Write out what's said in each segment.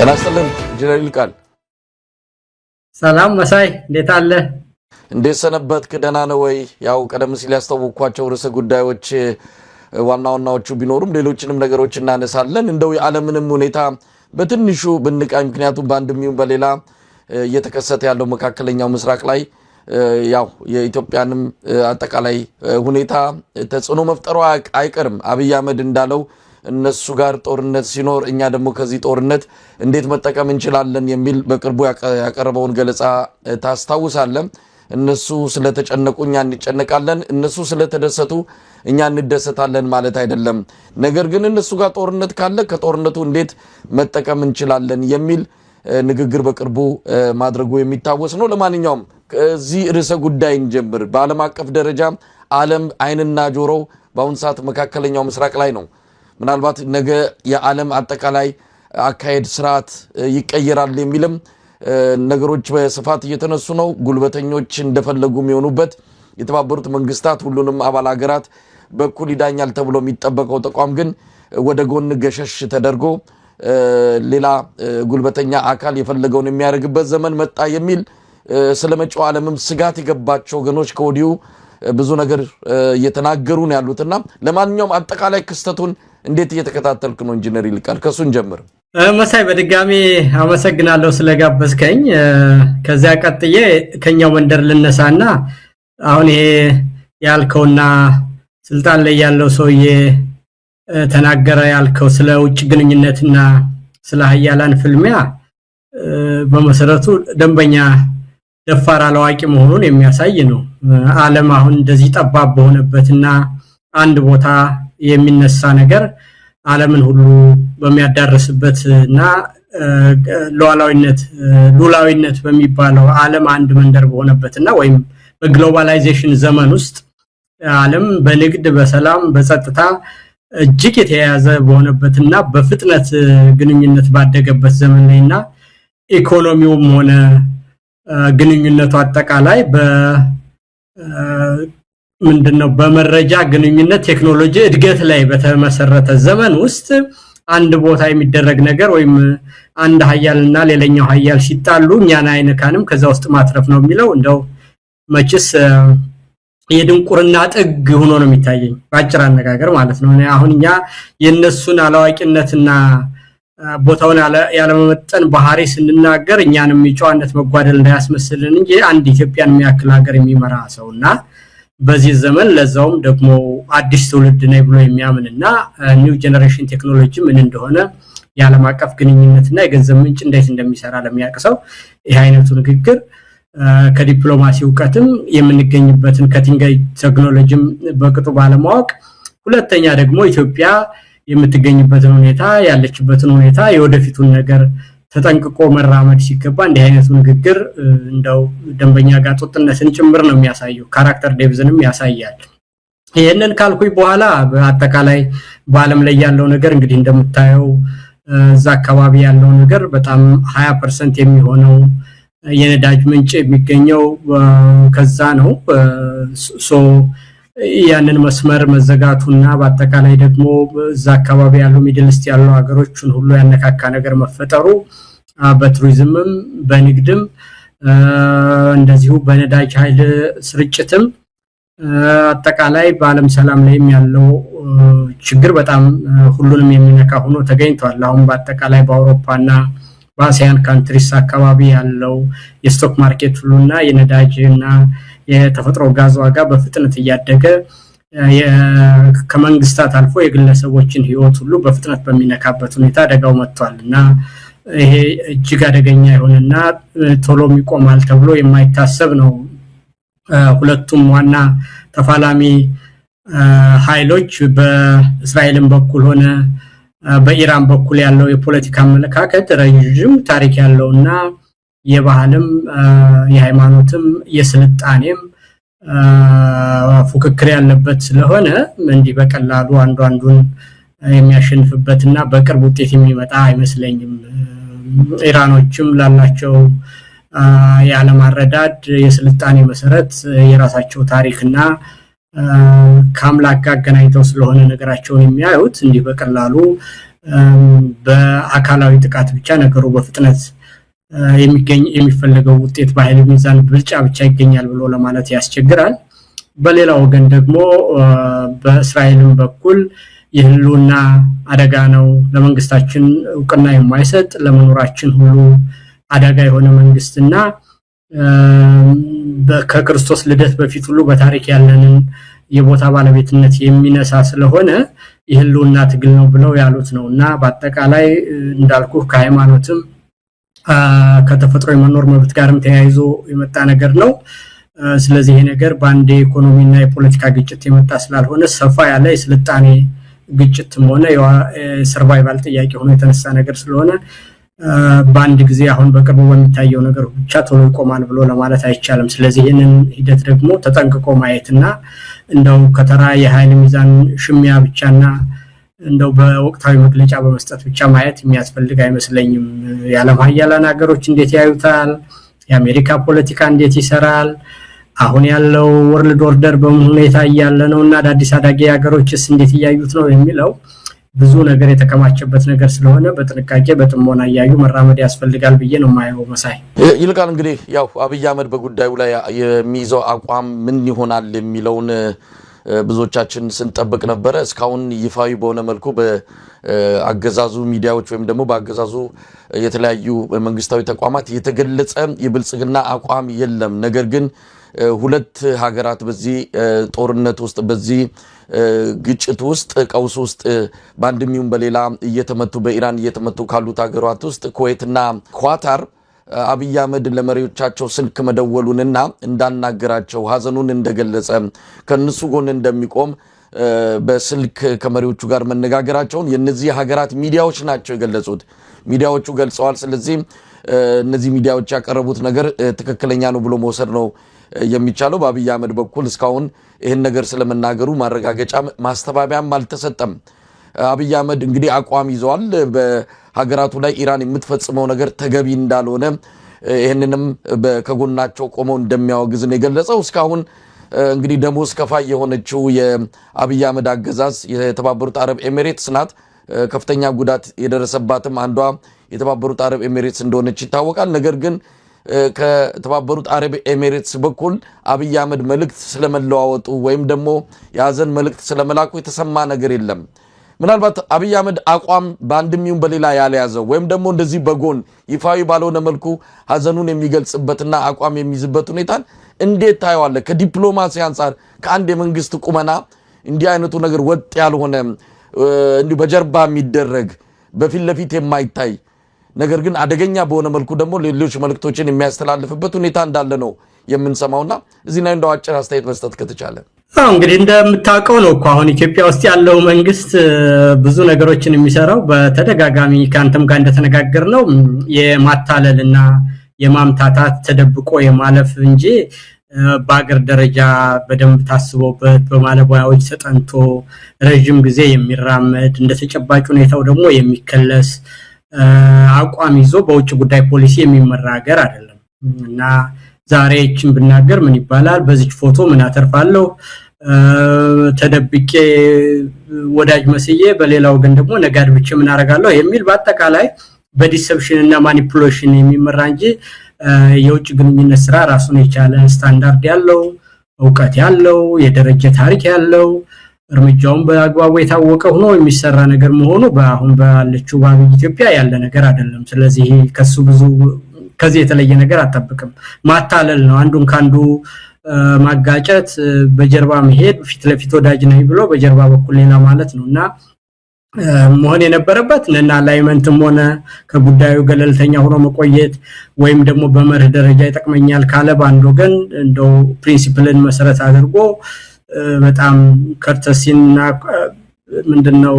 ተናስተልን ጀነራል ቃል ሰላም መሳይ እንዴት አለ እንዴት ሰነበት ከደና ነው ወይ ያው ቀደም ሲል ያስተዋወቅኳቸው ርዕሰ ጉዳዮች ዋናዎቹ ቢኖሩም ሌሎችንም ነገሮች እናነሳለን እንደው የዓለምንም ሁኔታ በትንሹ ብንቃኝ ምክንያቱም ባንድሚው በሌላ እየተከሰተ ያለው መካከለኛው ምስራቅ ላይ ያው የኢትዮጵያንም አጠቃላይ ሁኔታ ተጽዕኖ መፍጠሩ አይቀርም አብይ አህመድ እንዳለው እነሱ ጋር ጦርነት ሲኖር እኛ ደግሞ ከዚህ ጦርነት እንዴት መጠቀም እንችላለን የሚል በቅርቡ ያቀረበውን ገለጻ ታስታውሳለን እነሱ ስለተጨነቁ እኛ እንጨነቃለን እነሱ ስለተደሰቱ እኛ እንደሰታለን ማለት አይደለም ነገር ግን እነሱ ጋር ጦርነት ካለ ከጦርነቱ እንዴት መጠቀም እንችላለን የሚል ንግግር በቅርቡ ማድረጉ የሚታወስ ነው ለማንኛውም ከዚህ ርዕሰ ጉዳይ እንጀምር በዓለም አቀፍ ደረጃ ዓለም አይንና ጆሮ በአሁን ሰዓት መካከለኛው ምስራቅ ላይ ነው ምናልባት ነገ የዓለም አጠቃላይ አካሄድ ስርዓት ይቀየራል የሚልም ነገሮች በስፋት እየተነሱ ነው ጉልበተኞች እንደፈለጉ የሚሆኑበት የተባበሩት መንግስታት ሁሉንም አባል ሀገራት በኩል ይዳኛል ተብሎ የሚጠበቀው ተቋም ግን ወደ ጎን ገሸሽ ተደርጎ ሌላ ጉልበተኛ አካል የፈለገውን የሚያደርግበት ዘመን መጣ የሚል ስለመጪው ዓለምም ስጋት የገባቸው ወገኖች ከወዲሁ ብዙ ነገር እየተናገሩ ነው ያሉትና ለማንኛውም አጠቃላይ ክስተቱን እንዴት እየተከታተልክ ነው ኢንጂነር ይልቃል ከሱን ጀምር መሳይ በድጋሚ አመሰግናለሁ ስለጋበዝከኝ ከዚያ ቀጥዬ ከኛው መንደር ልነሳና አሁን ይሄ ያልከውና ስልጣን ላይ ያለው ሰውዬ ተናገረ ያልከው ስለ ውጭ ግንኙነትና ስለ ሀያላን ፍልሚያ በመሰረቱ ደንበኛ ደፋር አላዋቂ መሆኑን የሚያሳይ ነው ዓለም አሁን እንደዚህ ጠባብ በሆነበትና አንድ ቦታ የሚነሳ ነገር ዓለምን ሁሉ በሚያዳርስበትና ሉላዊነት በሚባለው ዓለም አንድ መንደር በሆነበትና ወይም በግሎባላይዜሽን ዘመን ውስጥ ዓለም በንግድ በሰላም በጸጥታ እጅግ የተያያዘ በሆነበትና በፍጥነት ግንኙነት ባደገበት ዘመን ላይና ኢኮኖሚውም ሆነ ግንኙነቱ አጠቃላይ ምንድነው በመረጃ ግንኙነት ቴክኖሎጂ እድገት ላይ በተመሰረተ ዘመን ውስጥ አንድ ቦታ የሚደረግ ነገር ወይም አንድ ሀያልና ሌላኛው ሀያል ሲጣሉ እኛን አይነካንም ከዛ ውስጥ ማትረፍ ነው የሚለው እንደው መችስ የድንቁርና ጥግ ሆኖ ነው የሚታየኝ ባጭር አነጋገር ማለት ነው አሁንኛ የነሱን አላዋቂነትና ቦታውን ያለመመጠን ባህሪ ስንናገር እኛንም የጨዋነት መጓደል እንዳያስመስልን እንጂ አንድ ኢትዮጵያን የሚያክል ሀገር የሚመራ ሰውና በዚህ ዘመን ለዛውም ደግሞ አዲስ ትውልድ ነው ብሎ የሚያምንና ኒው ጄነሬሽን ቴክኖሎጂ ምን እንደሆነ የዓለም አቀፍ ግንኙነትና የገንዘብ ምንጭ እንዴት እንደሚሰራ ለሚያቀሰው ይሄ አይነቱ ንግግር ከዲፕሎማሲ ዕውቀትም የምንገኝበትን ከቲንግ ቴክኖሎጂም በቅጡ ባለማወቅ ሁለተኛ ደግሞ ኢትዮጵያ የምትገኝበትን ሁኔታ ያለችበትን ሁኔታ የወደፊቱን ነገር ተጠንቅቆ መራመድ ሲገባ እንዲህ አይነቱ ንግግር እንደው ደንበኛ ጋጦጥነትን ጭምር ነው የሚያሳየው ካራክተር ዴቪዝንም ያሳያል ይሄንን ካልኩኝ በኋላ በአጠቃላይ በዓለም ላይ ያለው ነገር እንግዲህ እንደምታየው እዛ አካባቢ ያለው ነገር በጣም 20% የሚሆነው የነዳጅ ምንጭ የሚገኘው ከዛ ነው ያንን መስመር መዘጋቱና በአጠቃላይ ደግሞ እዛ አካባቢ ያለው ሚድል ኢስት ያለው ሀገሮችን ሁሉ ያነካካ ነገር መፈጠሩ በቱሪዝምም በንግድም እንደዚሁ በነዳጅ ኃይል ስርጭትም አጠቃላይ በዓለም ሰላም ላይም ያለው ችግር በጣም ሁሉንም የሚነካ ሆኖ ተገኝቷል አሁን በአጠቃላይ በአውሮፓና በአሲያን ካንትሪስ አካባቢ ያለው የስቶክ ማርኬት ሁሉና የነዳጅና የተፈጥሮ ጋዝ ዋጋ በፍጥነት እያደገ ከመንግስታት አልፎ የግለሰቦችን ህይወት ሁሉ በፍጥነት በሚነካበት ሁኔታ አደጋው መጥቷልና ይሄ እጅግ አደገኛ የሆነና ቶሎም ይቆማል ተብሎ የማይታሰብ ነው ሁለቱም ዋና ተፋላሚ ኃይሎች በእስራኤልም በኩል ሆነ በኢራን በኩል ያለው የፖለቲካ አመለካከት ረጅም ታሪክ ያለውና የባህልም የሃይማኖትም የስልጣኔም ፉክክር ያለበት ስለሆነ እንዲህ በቀላሉ አንዱን የሚያሸንፍበትና በቅርብ ውጤት የሚመጣ አይመስለኝም ኢራኖችም ላላቸው የዓለም አረዳድ የስልጣኔ መሰረት የራሳቸው ታሪክና ካምላክ ጋር ገናኝተው ስለሆነ ነገራቸውን የሚያዩት እንዲህ በቀላሉ በአካላዊ ጥቃት ብቻ ነገሩ በፍጥነት የሚፈልገው ውጤት በኃይል ሚዛን ብልጫ ብቻ ይገኛል ብሎ ለማለት ያስቸግራል። በሌላው ወገን ደግሞ በእስራኤልም በኩል የህልውና አደጋ ነው ለመንግስታችን እውቅና የማይሰጥ ለመኖራችን ሁሉ አደጋ የሆነ መንግስትና ከክርስቶስ ልደት በፊት ሁሉ በታሪክ ያለንን የቦታ ባለቤትነት የሚነሳ ስለሆነ የህልውና ትግል ነው ብለው ያሉት ነውና በአጠቃላይ እንዳልኩ ከሃይማኖትም ከተፈጥሮ የመኖር መብት ጋርም ተያይዞ የመጣ ነገር ነው። ስለዚህ ይሄ ነገር በአንድ ኢኮኖሚና የፖለቲካ ግጭት የመጣ ስላልሆነ ሰፋ ያለ የስልጣኔ ግጭትም ሆነ የሰርቫይቫል ጥያቄ ሆኖ የተነሳ ነገር ስለሆነ በአንድ ጊዜ አሁን በቅርቡ በሚታየው ነገር ብቻ ቶሎ ይቆማል ብሎ ለማለት አይቻልም። ስለዚህ ይሄንን ሂደት ደግሞ ተጠንቅቆ ማየትና እንደው ከተራ የኃይል ሚዛን ሽሚያ ብቻና እንደው በወቅታዊ መግለጫ በመስጠት ብቻ ማየት የሚያስፈልግ አይመስለኝም። የዓለም ሀያላን ሀገሮች እንዴት ያዩታል? የአሜሪካ ፖለቲካ እንዴት ይሰራል? አሁን ያለው ወርልድ ኦርደር በምን ሁኔታ ያያለ ነውና አዳዲስ አዳጊ ሀገሮችስ እንዴት ያዩት ነው የሚለው ብዙ ነገር የተከማቸበት ነገር ስለሆነ በጥንቃቄ በጥሞና ያዩ መራመድ ያስፈልጋል ብዬ ነው ማየው። መሳይ ይልቃል እንግዲህ ያው አብይ አህመድ በጉዳዩ ላይ የሚይዘው አቋም ምን ይሆናል የሚለውን ብዙዎቻችን ስንጠብቅ ነበር። እስካሁን ይፋዊ በሆነ መልኩ በአገዛዙ ሚዲያዎች ወይም ደግሞ በአገዛዙ የተለያዩ መንግስታዊ ተቋማት የተገለጸ የብልጽግና አቋም የለም። ነገር ግን ሁለት ሀገራት በዚህ ጦርነት ውስጥ በዚህ ግጭት ውስጥ ቀውስ ውስጥ በአንድም ይሁን በሌላ እየተመቱ በኢራን እየተመቱ ካሉት ሀገራት ውስጥ ኩዌትና ኳታር አብይ አህመድ ለመሪዎቻቸው ስልክ መደወሉንና እንዳናገራቸው ሀዘኑን እንደገለጸ ከነሱ ጎን እንደሚቆም በስልክ ከመሪዎቹ ጋር መነጋገራቸውን የነዚህ ሀገራት ሚዲያዎች ናቸው የገለጹት። ሚዲያዎቹ ገልጸዋል። ስለዚህ እነዚህ ሚዲያዎች ያቀረቡት ነገር ትክክለኛ ነው ብሎ መውሰድ ነው የሚቻለው። በአብይ አህመድ በኩል እስካሁን ይህን ነገር ስለመናገሩ ማረጋገጫ ማስተባበያም አልተሰጠም። አብይ አህመድ እንግዲህ አቋም ይዘዋል። በሀገራቱ ላይ ኢራን የምትፈጽመው ነገር ተገቢ እንዳልሆነ ይህንንም ከጎናቸው ቆመው እንደሚያወግዝ ነው የገለጸው። እስካሁን እንግዲህ ደሞዝ ከፋይ የሆነችው የአብይ አህመድ አገዛዝ የተባበሩት አረብ ኤሚሬትስ ናት። ከፍተኛ ጉዳት የደረሰባትም አንዷ የተባበሩት አረብ ኤሚሬትስ እንደሆነች ይታወቃል። ነገር ግን ከተባበሩት አረብ ኤሚሬትስ በኩል አብይ አህመድ መልእክት ስለመለዋወጡ ወይም ደግሞ የሀዘን መልእክት ስለመላኩ የተሰማ ነገር የለም። ምናልባት አብይ አህመድ አቋም በአንድም ይሁን በሌላ ያለያዘው ወይም ደግሞ እንደዚህ በጎን ይፋዊ ባልሆነ መልኩ ሀዘኑን የሚገልጽበትና አቋም የሚይዝበት ሁኔታን እንዴት ታየዋለህ? ከዲፕሎማሲ አንጻር ከአንድ የመንግስት ቁመና እንዲህ አይነቱ ነገር ወጥ ያልሆነ እንዲሁ በጀርባ የሚደረግ በፊት ለፊት የማይታይ ነገር ግን አደገኛ በሆነ መልኩ ደግሞ ሌሎች መልእክቶችን የሚያስተላልፍበት ሁኔታ እንዳለ ነው የምንሰማውና እዚህ ላይ እንደው አጭር አስተያየት መስጠት ከተቻለ። እንግዲህ እንደምታውቀው ነው እኮ አሁን ኢትዮጵያ ውስጥ ያለው መንግስት ብዙ ነገሮችን የሚሰራው በተደጋጋሚ ካንተም ጋር እንደተነጋገርነው የማታለልና የማምታታት ተደብቆ የማለፍ እንጂ በአገር ደረጃ በደንብ ታስቦበት በማለባያዎች ተጠንቶ ረጅም ጊዜ የሚራመድ እንደተጨባጭ ሁኔታው ደግሞ የሚከለስ አቋም ይዞ በውጭ ጉዳይ ፖሊሲ የሚመራ ሀገር አይደለም እና ዛሬ እቺን ብናገር ምን ይባላል? በዚህ ፎቶ ምን አተርፋለሁ? ተደብቄ ወዳጅ መስዬ በሌላው ግን ደግሞ ነጋድ ብቻ ምን አረጋለሁ የሚል በአጠቃላይ በዲሰፕሽን እና ማኒፑሌሽን የሚመራ እንጂ የውጭ ግንኙነት ስራ ራሱን የቻለ ስታንዳርድ ያለው ዕውቀት ያለው የደረጃ ታሪክ ያለው እርምጃውን በአግባቡ የታወቀ ሆኖ የሚሰራ ነገር መሆኑ በአሁን ባለችው ባቢይ ኢትዮጵያ ያለ ነገር አይደለም። ስለዚህ ከሱ ብዙ ከዚህ የተለየ ነገር አጣብቅም። ማታለል ነው፣ አንዱን ካንዱ ማጋጨት፣ በጀርባ መሄድ፣ ፊት ለፊት ወዳጅ ነኝ ብሎ በጀርባ በኩል ሌላ ማለት ነውና መሆን የነበረበት እና ላይመንትም ሆነ ከጉዳዩ ገለልተኛ ሆኖ መቆየት ወይም ደግሞ በመርህ ደረጃ ይጠቅመኛል ካለ ባንድ ወገን እንደው ፕሪንሲፕልን መሰረት አድርጎ በጣም ከርተሲና ምንድነው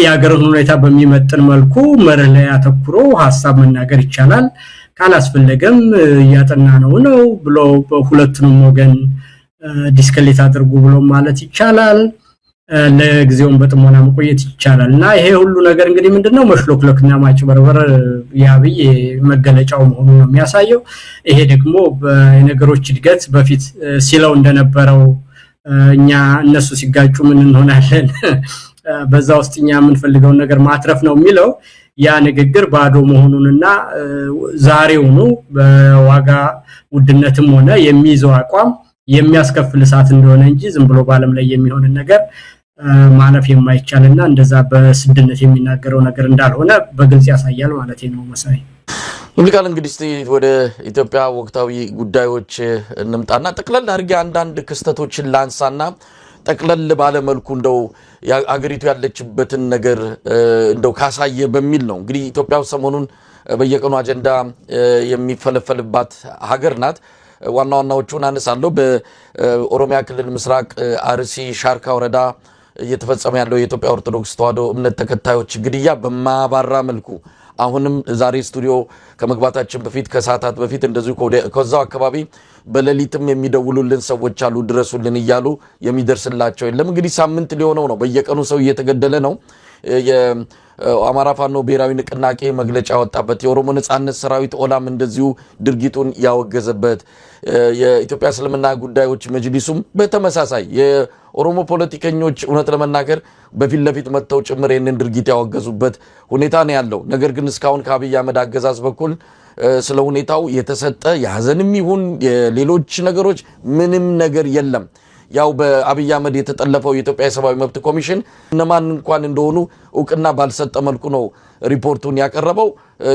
የሀገርን ሁኔታ በሚመጥን መልኩ መርህ ላይ አተኩሮ ሐሳብ መናገር ይቻላል። ካላስፈለገም ያጠና ነው ብሎ በሁለቱንም ወገን ዲስከሌት አድርጉ ብሎ ማለት ይቻላል። ለጊዜውም በጥሞና መቆየት ይቻላልና ይሄ ሁሉ ነገር እንግዲህ ምንድነው መሽሎክለክና ማጭበርበር ያብይ መገለጫው መሆኑን ነው የሚያሳየው። ይሄ ደግሞ በነገሮች እድገት በፊት ሲለው እንደነበረው እኛ እነሱ ሲጋጩ ምን እንሆናለን በዛ ውስጥኛ የምንፈልገው ነገር ማትረፍ ነው የሚለው ያ ንግግር ባዶ መሆኑንና ዛሬውኑ በዋጋ ውድነትም ሆነ የሚይዘው አቋም የሚያስከፍል ሰዓት እንደሆነ እንጂ ዝም ብሎ ባለም ላይ የሚሆን ነገር ማለፍ የማይቻልና እንደዛ በስድነት የሚናገረው ነገር እንዳልሆነ በግልጽ ያሳያል ማለት ነው መሳይ ሙልቃል እንግዲህ ወደ ኢትዮጵያ ወቅታዊ ጉዳዮች እንምጣና ጠቅለል አድርጌ አንዳንድ ክስተቶችን ላንሳና ጠቅለል ባለ መልኩ እንደው አገሪቱ ያለችበትን ነገር እንደው ካሳየ በሚል ነው እንግዲህ ኢትዮጵያ ሰሞኑን በየቀኑ አጀንዳ የሚፈለፈልባት ሀገር ናት ዋና ዋናዎቹን አነሳለሁ በኦሮሚያ ክልል ምስራቅ አርሲ ሻርካ ወረዳ እየተፈጸመ ያለው የኢትዮጵያ ኦርቶዶክስ ተዋሕዶ እምነት ተከታዮች ግድያ በማባራ መልኩ አሁንም ዛሬ ስቱዲዮ ከመግባታችን በፊት ከሰዓታት በፊት እንደዚሁ ከዛው አካባቢ በሌሊትም የሚደውሉልን ሰዎች አሉ ድረሱልን ይያሉ የሚደርስላቸው የለም እንግዲህ ሳምንት ሊሆነው ነው በየቀኑ ሰው እየተገደለ ነው የአማራ ፋኖ ብሔራዊ ንቅናቄ መግለጫ ወጣበት የኦሮሞ ነጻነት ሰራዊት ኦላም እንደዚሁ ድርጊቱን ያወገዘበት የኢትዮጵያ እስልምና ጉዳዮች መጅሊሱም በተመሳሳይ የኦሮሞ ፖለቲከኞች እውነት ለመናገር በፊት ለፊት መተው ጭምር የነን ድርጊት ያወገዙበት ሁኔታ ነው ያለው ነገር ግን እስካሁን ከአብይ አህመድ አገዛዝ በኩል ስለ ሁኔታው የተሰጠ ያዘንም ይሁን የሌሎች ነገሮች ምንም ነገር የለም ያው በአብይ አህመድ የተጠለፈው የኢትዮጵያ ሰብአዊ መብት ኮሚሽን እነማን እንኳን እንደሆኑ ዕውቅና ባልሰጠ መልኩ ነው ሪፖርቱን ያቀረበው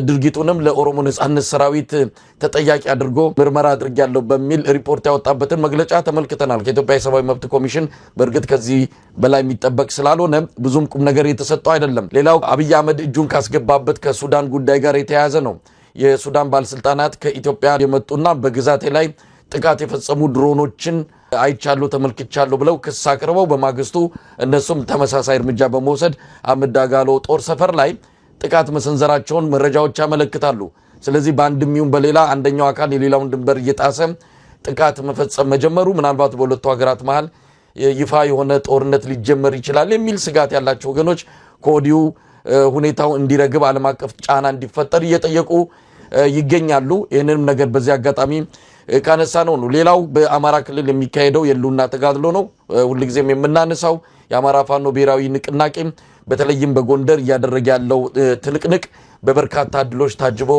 ድርጊቱንም ለኦሮሞ ነጻነት ሰራዊት ተጠያቂ አድርጎ ምርመራ አድርጊያለሁ በሚል ሪፖርት ያወጣበትን መግለጫ ተመልክተናል ከኢትዮጵያ ሰብአዊ መብት ኮሚሽን በእርግጥ ከዚህ በላይ የሚጠበቅ ስላልሆነ ብዙም ቁም ነገር የተሰጠው አይደለም ሌላው አብይ አህመድ እጁን ካስገባበት ከሱዳን ጉዳይ ጋር የተያያዘ ነው የሱዳን ባለስልጣናት ከኢትዮጵያ የመጡና በግዛቴ ላይ ጥቃት የፈጸሙ ድሮኖችን አይቻሉ ተመልክቻለሁ ብለው ክስ አቅርበው በማግስቱ እነሱም ተመሳሳይ እርምጃ በመውሰድ አመዳጋሎ ጦር ሰፈር ላይ ጥቃት መሰንዘራቸውን መረጃዎች ያመለክታሉ ስለዚህ በአንድም ይሁን በሌላ አንደኛው አካል የሌላውን ድንበር እየጣሰ ጥቃት መፈጸም መጀመሩ ምናልባት በሁለቱ ሀገራት መሃል ይፋ የሆነ ጦርነት ሊጀመር ይችላል የሚል ስጋት ያላቸው ወገኖች ኮዲው ሁኔታው እንዲረግብ ዓለም አቀፍ ጫና እንዲፈጠር እየጠየቁ ይገኛሉ ይሄንንም ነገር በዚህ አጋጣሚ ካነሳ ነው ሌላው በአማራ ክልል የሚካሄደው የሉና ተጋድሎ ነው ሁልጊዜም የምናነሳው የአማራ ፋኖ ብሔራዊ ንቅናቄ በተለይም በጎንደር ያደረገ ያለው ትንቅንቅ በበርካታ ድሎች ታጅቦ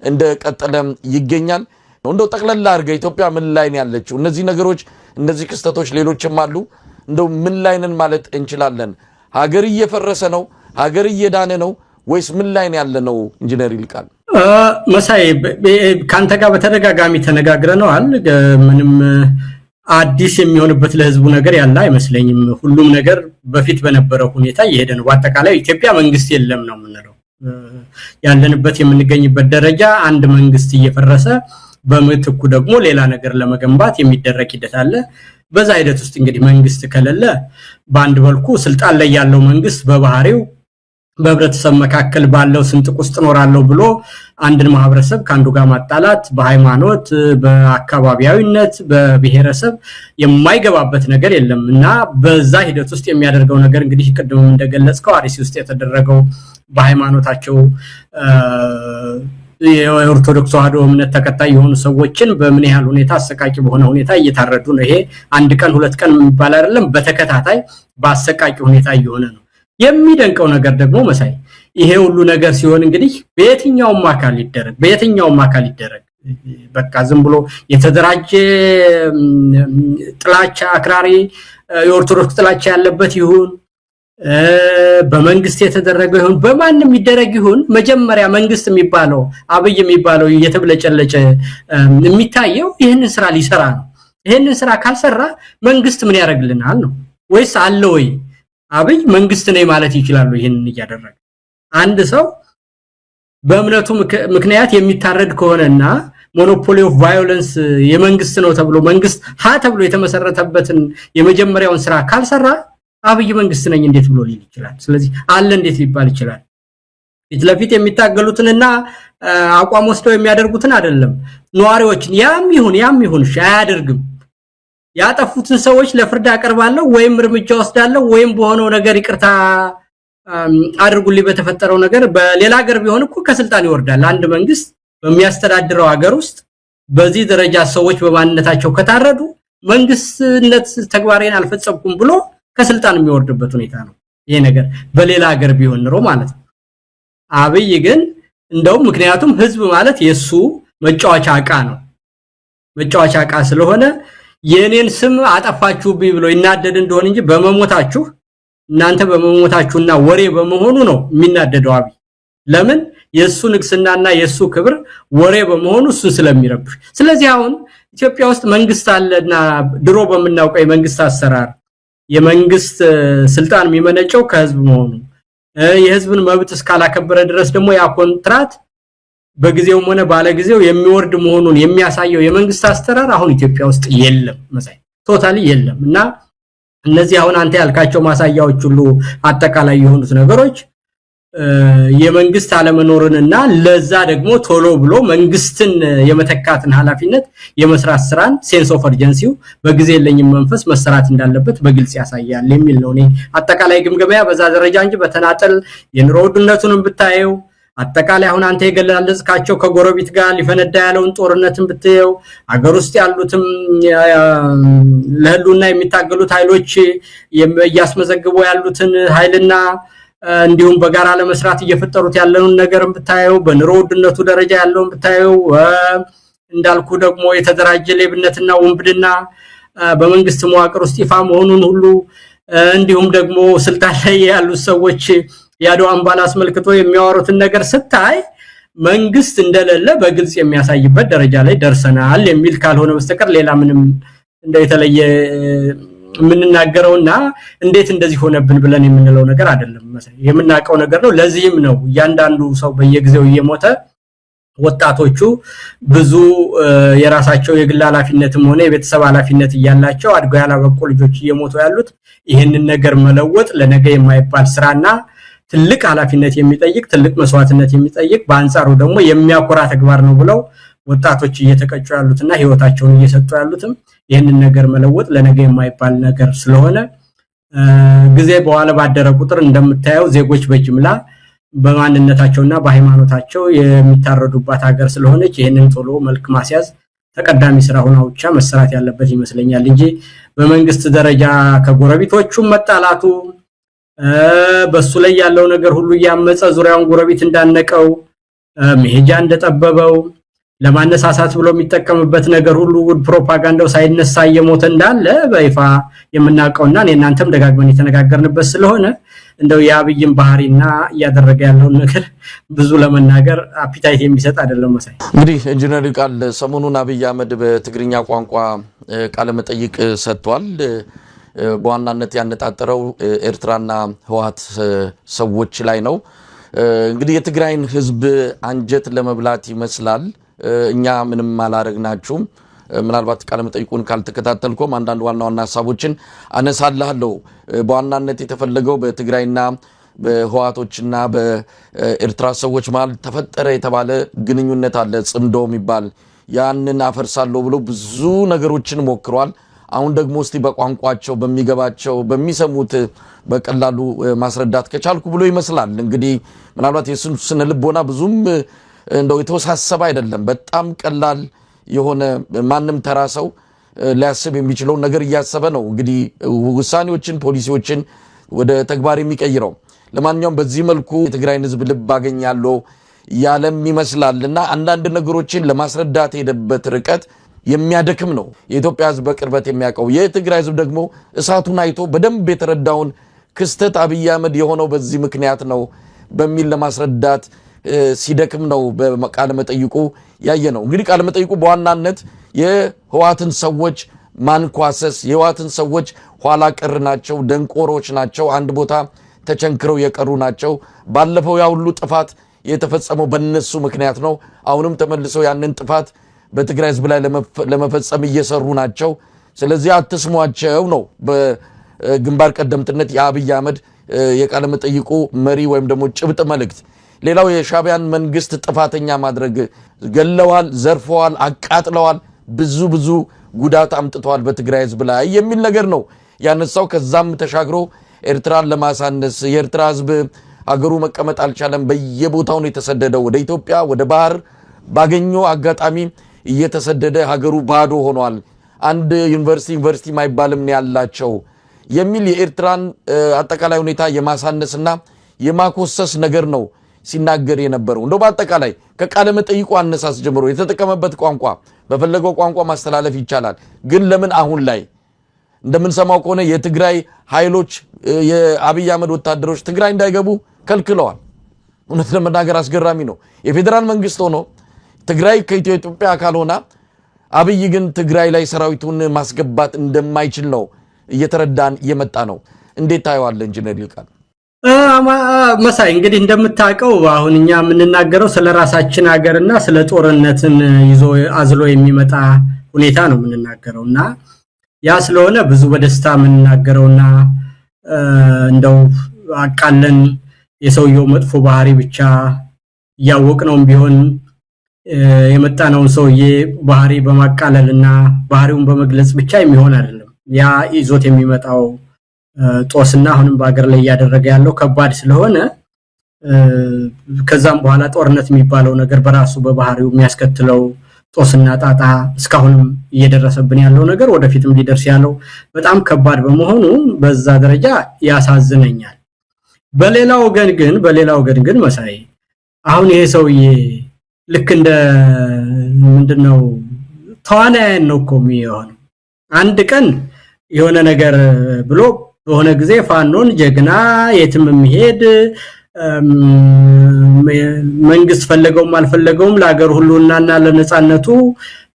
እንደቀጠለ ይገኛል እንደው ጠቅለል አድርገ ኢትዮጵያ ምን ላይ ነው ያለችው እነዚህ ነገሮች እነዚህ ክስተቶች ሌሎችም አሉ እንደው ምን ላይ ነን ማለት እንችላለን ሀገር እየፈረሰ ነው ሀገር እየዳነ ነው ወይስ ምን ላይ ነው ያለነው ኢንጂነር ይልቃል መሳይ ካንተ ጋር በተደጋጋሚ ተነጋግረናል ምንም አዲስ የሚሆንበት ለህዝቡ ነገር ያለ አይመስለኝም ሁሉም ነገር በፊት በነበረው ሁኔታ እየሄደ ነው በአጠቃላይ ኢትዮጵያ መንግስት የለም ነው የምንለው ያለንበት የምንገኝበት ደረጃ አንድ መንግስት እየፈረሰ በመትኩ ደግሞ ሌላ ነገር ለመገንባት የሚደረግ ሂደት አለ በዛ ሂደት ውስጥ እንግዲህ መንግስት ከሌለ በአንድ በልኩ ስልጣን ላይ ያለው መንግስት በባህሪው በህብረተሰብ መካከል ባለው ስንጥቅ ውስጥ ኖራለሁ ብሎ አንድን ማህበረሰብ ካንዱ ጋር ማጣላት በሃይማኖት በአካባቢያዊነት በብሔረሰብ የማይገባበት ነገር የለምና በዛ ሂደት ውስጥ የሚያደርገው ነገር እንግዲህ ቀደም እንደገለጽከው አርሲ ውስጥ የተደረገው በሃይማኖታቸው የኦርቶዶክስ ተዋሕዶ እምነት ተከታይ የሆኑ ሰዎችን በምን ያህል ሁኔታ አሰቃቂ በሆነ ሁኔታ እየታረዱ ነው ይሄ አንድ ቀን ሁለት ቀን የሚባል አይደለም በተከታታይ በአሰቃቂ ሁኔታ እየሆነ ነው የሚደንቀው ነገር ደግሞ መሳይ ይሄ ሁሉ ነገር ሲሆን እንግዲህ በየትኛውም አካል ይደረግ በቃ ዝም ብሎ የተደራጀ ጥላቻ አክራሪ የኦርቶዶክስ ጥላቻ ያለበት ይሁን በመንግስት የተደረገው ይሁን በማንም ይደረግ ይሁን መጀመሪያ መንግስት የሚባለው አብይ የሚባለው እየተብለጨለጨ የሚታየው ይሄንን ስራ ሊሰራ ነው ይሄንን ስራ ካልሰራ መንግስት ምን ያደርግልናል ነው ወይስ አለ ወይ አብይ መንግስት ነኝ ማለት ይችላል ይሄንን እያደረገ አንድ ሰው በእምነቱ ምክንያት የሚታረድ ከሆነና ሞኖፖሊ ኦፍ ቫዮለንስ የመንግስት ነው ተብሎ መንግስት ተብሎ የተመሰረተበትን የመጀመሪያውን ስራ ካልሰራ አብይ መንግስት ነኝ እንዴት ብሎ ሊል ይችላል ስለዚህ አለ እንዴት ሊባል ይችላል ለፊት የሚታገሉትንና አቋም ወስደው የሚያደርጉትን አይደለም ነዋሪዎችን ያም ይሁን አያደርግም ያጠፉትን ሰዎች ለፍርድ አቀርባለሁ ወይም እርምጃ ወስዳለሁ ወይም በሆነው ነገር ይቅርታ አድርጉልኝ በተፈጠረው ነገር በሌላ ሀገር ቢሆን እኮ ከስልጣን ይወርዳል አንድ መንግስት በሚያስተዳድረው ሀገር ውስጥ በዚህ ደረጃ ሰዎች በማንነታቸው ከታረዱ መንግስትነት ተግባሬን አልፈጸምኩም ብሎ ከስልጣን የሚወርድበት ሁኔታ ነው ይሄ ነገር በሌላ ሀገር ቢሆን ኖሮ ማለት ነው። አብይ ግን እንደው ምክንያቱም ህዝብ ማለት የሱ መጫወቻ ዕቃ ነው። መጫወቻ ዕቃ ስለሆነ የኔን ስም አጠፋችሁብኝ ብሎ ይናደድ እንደሆነ እንጂ በመሞታችሁ እናንተ በመሞታችሁና ወሬ በመሆኑ ነው የሚናደደው አብይ። ለምን የሱ ንግስናና የሱ ክብር ወሬ በመሆኑ እሱ ስለሚረብሽ። ስለዚህ አሁን ኢትዮጵያ ውስጥ መንግስት አለና ድሮ በመናውቀው የመንግስት አሰራር የመንግስት ስልጣን የሚመነጨው ከህዝብ መሆኑ የህዝብን መብት እስካላከበረ ድረስ ደግሞ ያ ኮንትራት በጊዜውም ሆነ ባለጊዜው የሚወርድ መሆኑን የሚያሳየው የመንግስት አስተራር አሁን ኢትዮጵያ ውስጥ የለም መሳይ ቶታሊ የለም። እና እነዚህ አሁን አንተ ያልካቸው ማሳያዎች ሁሉ አጠቃላይ የሆኑት ነገሮች የመንግስት አለመኖርንና ለዛ ደግሞ ቶሎ ብሎ መንግስትን የመተካትን ኃላፊነት የመስራት ስራን ሴንስ ኦፍ አርጀንሲው በጊዜ ለኝም መንፈስ መሰራት እንዳለበት በግልጽ ያሳያል የሚል ነው። እኔ አጠቃላይ ግምገማያ በዛ ደረጃ እንጂ በተናጠል የኑሮ ውድነቱንም ብታየው አጠቃላይ አሁን አንተ የገላለጽካቸው ከጎረቤት ጋር ሊፈነዳ ያለውን ጦርነትን ብትየው አገር ውስጥ ያሉትም ለህሉና የሚታገሉት ኃይሎች ያስመዘግቡ ያሉትን ኃይልና እንዲሁም በጋራ ለመስራት እየፈጠሩት ያለውን ነገርም ብታየው በኑሮ ውድነቱ ደረጃ ያለውን ብታየው እንዳልኩ ደግሞ የተደራጀ ሌብነትና ወንብድና በመንግስት መዋቅር ውስጥ ይፋ መሆኑን ሁሉ እንዲሁም ደግሞ ስልጣን ላይ ያሉት ሰዎች ያዶአን ባላስመልክቶ የሚያወሩትን ነገር ስታይ መንግስት እንደሌለ በግልጽ የሚያሳይበት ደረጃ ላይ ደርሰናል የሚል ካልሆነ በስተቀር ሌላ ምንም እንደተለየ ምንናገረውና እንዴት እንደዚህ ሆነብን ብለን የምንለው ነገር አይደለም መሰለኝ የምናቀው ነገር ነው። ለዚህም ነው ያንዳንዱ ሰው በየጊዜው እየሞተ ወጣቶቹ ብዙ የራሳቸው የግል ኃላፊነትም ሆነ የቤተሰብ ኃላፊነት እያላቸው አድገው ያላበቁ ልጆች እየሞቱ ያሉት ይሄንን ነገር መለወጥ ለነገ የማይባል ስራና ትልቅ ኃላፊነት የሚጠይቅ ትልቅ መስዋዕትነት የሚጠይቅ በአንጻሩ ደግሞ የሚያኮራ ተግባር ነው ብለው ወጣቶች እየተቀጩ ያሉትና ህይወታቸውን እየሰጡ ያሉትም ይሄንን ነገር መለወጥ ለነገ የማይባል ነገር ስለሆነ ጊዜ በኋላ ባደረ ቁጥር እንደምታየው ዜጎች በጅምላ በማንነታቸውና በሃይማኖታቸው የሚታረዱባት ሀገር ስለሆነች ይሄንን ቶሎ መልክ ማስያዝ ተቀዳሚ ስራ ሆኖ ብቻ መሰራት ያለበት ይመስለኛል እንጂ በመንግስት ደረጃ ከጎረቤቶቹ መጣላቱ በሱ ላይ ያለው ነገር ሁሉ ያመጸ ዙሪያውን ጎረቤት እንዳነቀው መሄጃ እንደጠበበው ለማነሳሳት ብሎ የሚጠቀምበት ነገር ሁሉ ፕሮፓጋንዳው ሳይነሳ የሞተ እንዳለ በይፋ የምናቀውና እናንተም ደጋግመን የተነጋገርንበት ስለሆነ እንደው ያብይን ባህሪና ያደረገ ያለው ነገር ብዙ ለመናገር አፒታይት የሚሰጥ አይደለም መሳይ። እንግዲህ ኢንጂነር ቃል ሰሞኑን አብይ አህመድ በትግርኛ ቋንቋ ቃለ መጠይቅ ሰጥቷል። በዋናነት ያነጣጠረው ኤርትራና ህወሓት ሰዎች ላይ ነው። እንግዲህ የትግራይን ህዝብ አንጀት ለመብላት ይመስላል። እኛ ምንም አላረግናችሁም። ምናልባት ቃለ መጠይቁን ካልተከታተልኩም አንዳንድ ዋና ሐሳቦችን አነሳለሁ። በዋናነት የተፈለገው በትግራይና በህወሓቶችና በኤርትራ ሰዎች መሃል ተፈጠረ የተባለ ግንኙነት አለ ጽምዶ የሚባል ያንን አፈርሳለሁ ብሎ ብዙ ነገሮችን ሞክሯል። አሁን ደግሞ እስቲ በቋንቋቸው በሚገባቸው በሚሰሙት በቀላሉ ማስረዳት ከቻልኩ ብሎ ይመስላል። እንግዲህ ምናልባት የሱን ስነ ልቦና ብዙም እንደው የተወሳሰበ አይደለም። በጣም ቀላል የሆነ ማንም ተራ ሰው ሊያስብ የሚችለው ነገር እያሰበ ነው እንግዲህ ውሳኔዎችን ፖሊሲዎችን ወደ ተግባር የሚቀይረው። ለማንኛውም በዚህ መልኩ የትግራይን ህዝብ ልብ አገኛለሁ ያለም ይመስላልና አንዳንድ ነገሮችን ለማስረዳት የሄደበት ርቀት የሚያደክም ነው። የኢትዮጵያ ህዝብ በቅርበት የሚያውቀው የትግራይ ህዝብ ደግሞ እሳቱን አይቶ በደንብ የተረዳውን ክስተት አብይ አህመድ የሆነው በዚህ ምክንያት ነው በሚል ለማስረዳት ሲደክም ነው በቃለ መጠይቁ ያየነው። እንግዲህ ቃለ መጠይቁ በዋናነት የህወሓትን ሰዎች ማንኳሰስ የህወሓትን ሰዎች ኋላ ቀር ናቸው፣ ደንቆሮች ናቸው፣ አንድ ቦታ ተቸንክረው የቀሩ ናቸው፣ ባለፈው ያ ሁሉ ጥፋት የተፈጸመው በእነሱ ምክንያት ነው፣ አሁንም ተመልሰው ያንን ጥፋት በትግራይ ህዝብ ላይ ለመፈጸም እየሰሩ ናቸው፣ ስለዚህ አትስሟቸው ነው በግንባር ቀደምትነት የአብይ አህመድ የቃለ መጠይቁ መሪ ወይም ደግሞ ጭብጥ መልእክት። ሌላው የሻዕቢያን መንግስት ጥፋተኛ ማድረግ ገለዋል፣ ዘርፈዋል፣ አቃጥለዋል፣ ብዙ ጉዳት አምጥተዋል በትግራይ ህዝብ ላይ የሚል ነገር ነው ያነሳው። ከዛም ተሻግሮ ኤርትራን ለማሳነስ የኤርትራ ህዝብ አገሩ መቀመጥ አልቻለም፣ በየቦታው ነው የተሰደደው ወደ ኢትዮጵያ ወደ ባህር ባገኘው አጋጣሚ እየተሰደደ ሀገሩ ባዶ ሆኗል። አንድ ዩኒቨርሲቲ ማይባልም ያላቸው የሚል የኤርትራን አጠቃላይ ሁኔታ የማሳነስና የማኮሰስ ነገር ነው ሲናገር የነበረው። እንደው በአጠቃላይ ከቃለ መጠይቁ አነሳስ ጀምሮ የተጠቀመበት ቋንቋ በፈለገው ቋንቋ ማስተላለፍ ይቻላል። ግን ለምን አሁን ላይ እንደምንሰማው ከሆነ የትግራይ ኃይሎች የአብይ አህመድ ወታደሮች ትግራይ እንዳይገቡ ከልክለዋል። እውነት ለመናገር አስገራሚ ነው። የፌደራል መንግስት ሆኖ ትግራይ ከኢትዮጵያ አካል ሆና አብይ ግን ትግራይ ላይ ሰራዊቱን ማስገባት እንደማይችል ነው እየተረዳን የመጣ ነው። እንዴት ታየዋለህ ኢንጂነር ይልቃል? መሳይ እንግዲህ እንደምታውቀው አሁን እኛ የምንናገረው ስለ ራሳችን ሀገርና ስለ ጦርነትን ይዞ አዝሎ የሚመጣ ሁኔታ ነው የምንናገረውና ያ ስለሆነ ብዙ በደስታ የምንናገረውና እንደው አቃለን የሰውየው መጥፎ ባህሪ ብቻ ያወቅነውም ቢሆን የመጣነው ሰውዬ ባህሪ በማቃለልና ባህሪውን በመግለጽ ብቻ የሚሆን አይደለም። ያ ይዞት የሚመጣው ጦስና አሁንም በአገር ላይ ያደረገ ያለው ከባድ ስለሆነ ከዛም በኋላ ጦርነት የሚባለው ነገር በራሱ በባህሪው የሚያስከትለው ጦስና ጣጣ እስካሁንም እየደረሰብን ያለው ነገር ወደፊትም ሊደርስ ያለው በጣም ከባድ በመሆኑ በዛ ደረጃ ያሳዝነኛል። በሌላው ወገን ግን መሳይ አሁን ይሄ ሰውዬ ልክ እንደ ምንድነው ተዋናያን ነው እኮ የሚሆነው። አንድ ቀን የሆነ ነገር ብሎ በሆነ ጊዜ ፋኖን ጀግና የትም የሚሄድ መንግስት ፈለገውም አልፈለገውም ለሀገር ሁሉናና ለነጻነቱ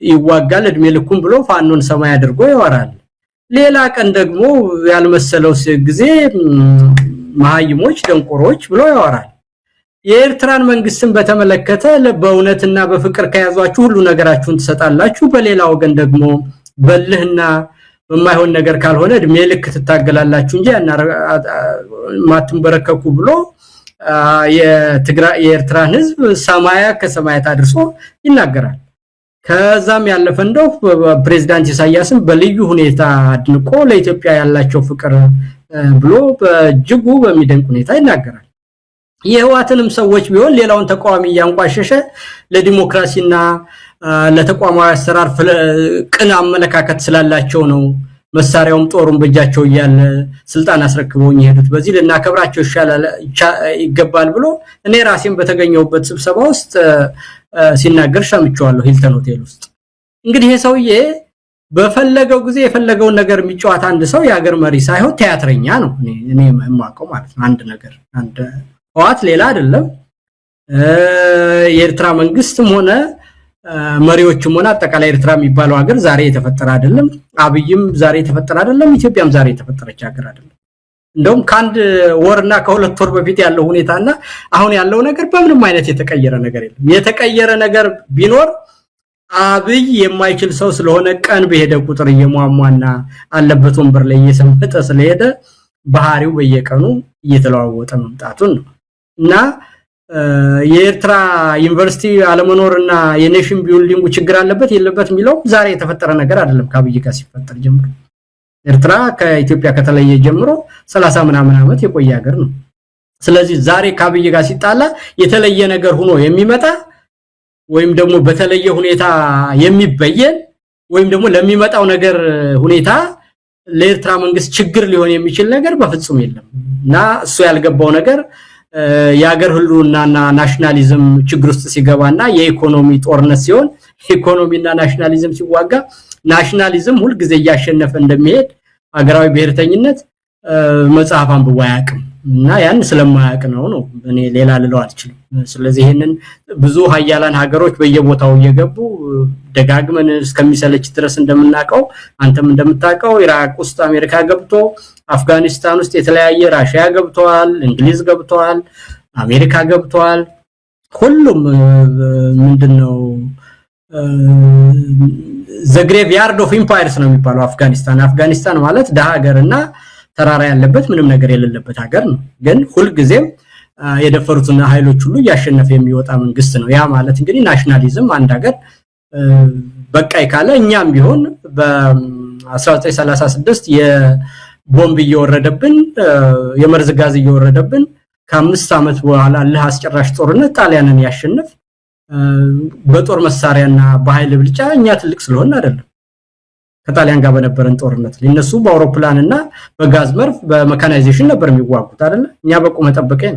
ይዋጋል እድሜ ልኩን ብሎ ፋኖን ሰማይ አድርጎ ያወራል። ሌላ ቀን ደግሞ ያልመሰለው ጊዜ መሃይሞች ደንቆሮች ብሎ ያወራል። የኤርትራን መንግስትን በተመለከተ በእውነትና በፍቅር ከያዟችሁ ሁሉ ነገራችሁን ትሰጣላችሁ፣ በሌላ ወገን ደግሞ በልህና በማይሆን ነገር ካልሆነ እድሜ ልክ ትታገላላችሁ እንጂ ማትንበረከኩ ብሎ የኤርትራን ህዝብ ከሰማያት አድርሶ ይናገራል። ከዛም ያለፈ እንደው ፕሬዝዳንት ኢሳያስን በልዩ ሁኔታ አድንቆ ለኢትዮጵያ ያላቸው ፍቅር ብሎ በእጅጉ በሚደንቅ ሁኔታ ይናገራል። የህዋትንም ሰዎች ቢሆን ሌላውን ተቃዋሚ ያንቋሸሸ ለዲሞክራሲና ለተቋማዊ አሰራር ቅን አመለካከት ስላላቸው ነው መሳሪያውም ጦሩን በእጃቸው ያለ ስልጣን አስረክበውኝ ይሄዱት በዚህ ለናከብራቸው ይገባል ብሎ እኔ ራሴን በተገኘውበት ስብሰባ ውስጥ ሲናገር ሰምቻለሁ ሂልተን ሆቴል ውስጥ። እንግዲህ ይሄ ሰውዬ በፈለገው ጊዜ የፈለገውን ነገር የሚጫወት አንድ ሰው የሀገር መሪ ሳይሆን ቲያትረኛ ነው። እኔ የማውቀው ማለት ነው። አንድ ህዋት ሌላ አይደለም። የኤርትራ መንግስትም ሆነ መሪዎችም ሆነ አጠቃላይ ኤርትራ የሚባለው ሀገር ዛሬ የተፈጠረ አይደለም። አብይም ዛሬ የተፈጠረ አይደለም። ኢትዮጵያም ዛሬ የተፈጠረች ሀገር አይደለም። እንደውም ከአንድ ወርና ከሁለት ወር በፊት ያለው ሁኔታና አሁን ያለው ነገር በምንም አይነት የተቀየረ ነገር የለም። የተቀየረ ነገር ቢኖር አብይ የማይችል ሰው ስለሆነ ቀን በሄደ ቁጥር እየሟሟና አለበት ወንበር ላይ እየሰመጠ ስለሄደ ባህሪው በየቀኑ እየተለዋወጠ መምጣቱን ነው። እና የኤርትራ ዩኒቨርሲቲ አለመኖርና የኔሽን ቢልዲንግ ችግር አለበት የለበት የሚለው ዛሬ የተፈጠረ ነገር አይደለም። ከአብይ ጋር ሲፈጠር ጀምሮ ኤርትራ ከኢትዮጵያ ከተለየ ጀምሮ 30 ምናምን ዓመት የቆየ ሀገር ነው። ስለዚህ ዛሬ ከአብይ ጋር ሲጣላ የተለየ ነገር ሆኖ የሚመጣ ወይም ደግሞ በተለየ ሁኔታ የሚበየን ወይም ደግሞ ለሚመጣው ነገር ሁኔታ ለኤርትራ መንግስት ችግር ሊሆን የሚችል ነገር በፍጹም የለም። እና እሱ ያልገባው ነገር የሀገር ሁሉናና ናሽናሊዝም ችግር ውስጥ ሲገባና የኢኮኖሚ ጦርነት ሲሆን ኢኮኖሚና ናሽናሊዝም ሲዋጋ ናሽናሊዝም ሁሉ ጊዜ ያሸነፈ እንደሚሄድ ሀገራዊ ብሔርተኝነት መጽሐፍ አንብቦ አያውቅም እና ያን ስለማያውቅ ነው እኔ ሌላ ልለው አልችልም። ስለዚህ ይሄንን ብዙ ሀያላን ሀገሮች በየቦታው እየገቡ ደጋግመን እስከሚሰለች ድረስ እንደምናቀው አንተም እንደምታቀው ኢራቅ ውስጥ አሜሪካ ገብቶ አፍጋኒስታን ውስጥ የተለያየ ራሺያ ገብተዋል፣ እንግሊዝ ገብተዋል፣ አሜሪካ ገብተዋል። ሁሉም ምንድነው the graveyard of empires ነው የሚባለው አፍጋኒስታን ማለት ደሃ ሀገርና ተራራ ያለበት ምንም ነገር የሌለበት ሀገር ነው። ግን ሁሉ ጊዜም የደፈሩትና ኃይሎች ሁሉ ያሸነፈ የሚወጣ መንግስት ነው። ያ ማለት እንግዲህ ናሽናሊዝም አንድ ሀገር በቃይ ካለ እኛም ቢሆን በ1936 የቦምብ እየወረደብን የመርዝ ጋዝ እየወረደብን ከ5 ዓመት በኋላ ለአስጨራሽ ጦርነት ጣሊያንን ያሸነፍ በጦር መሳሪያና በኃይል ብልጫ እኛ ትልቅ ስለሆነ አይደለም። ከጣሊያን ጋር በነበረን ጦርነት ለነሱ በአውሮፕላንና በጋዝ መርፍ በሜካናይዜሽን ነበር የሚዋጉት አይደል እኛ በቁመ ጠበቀን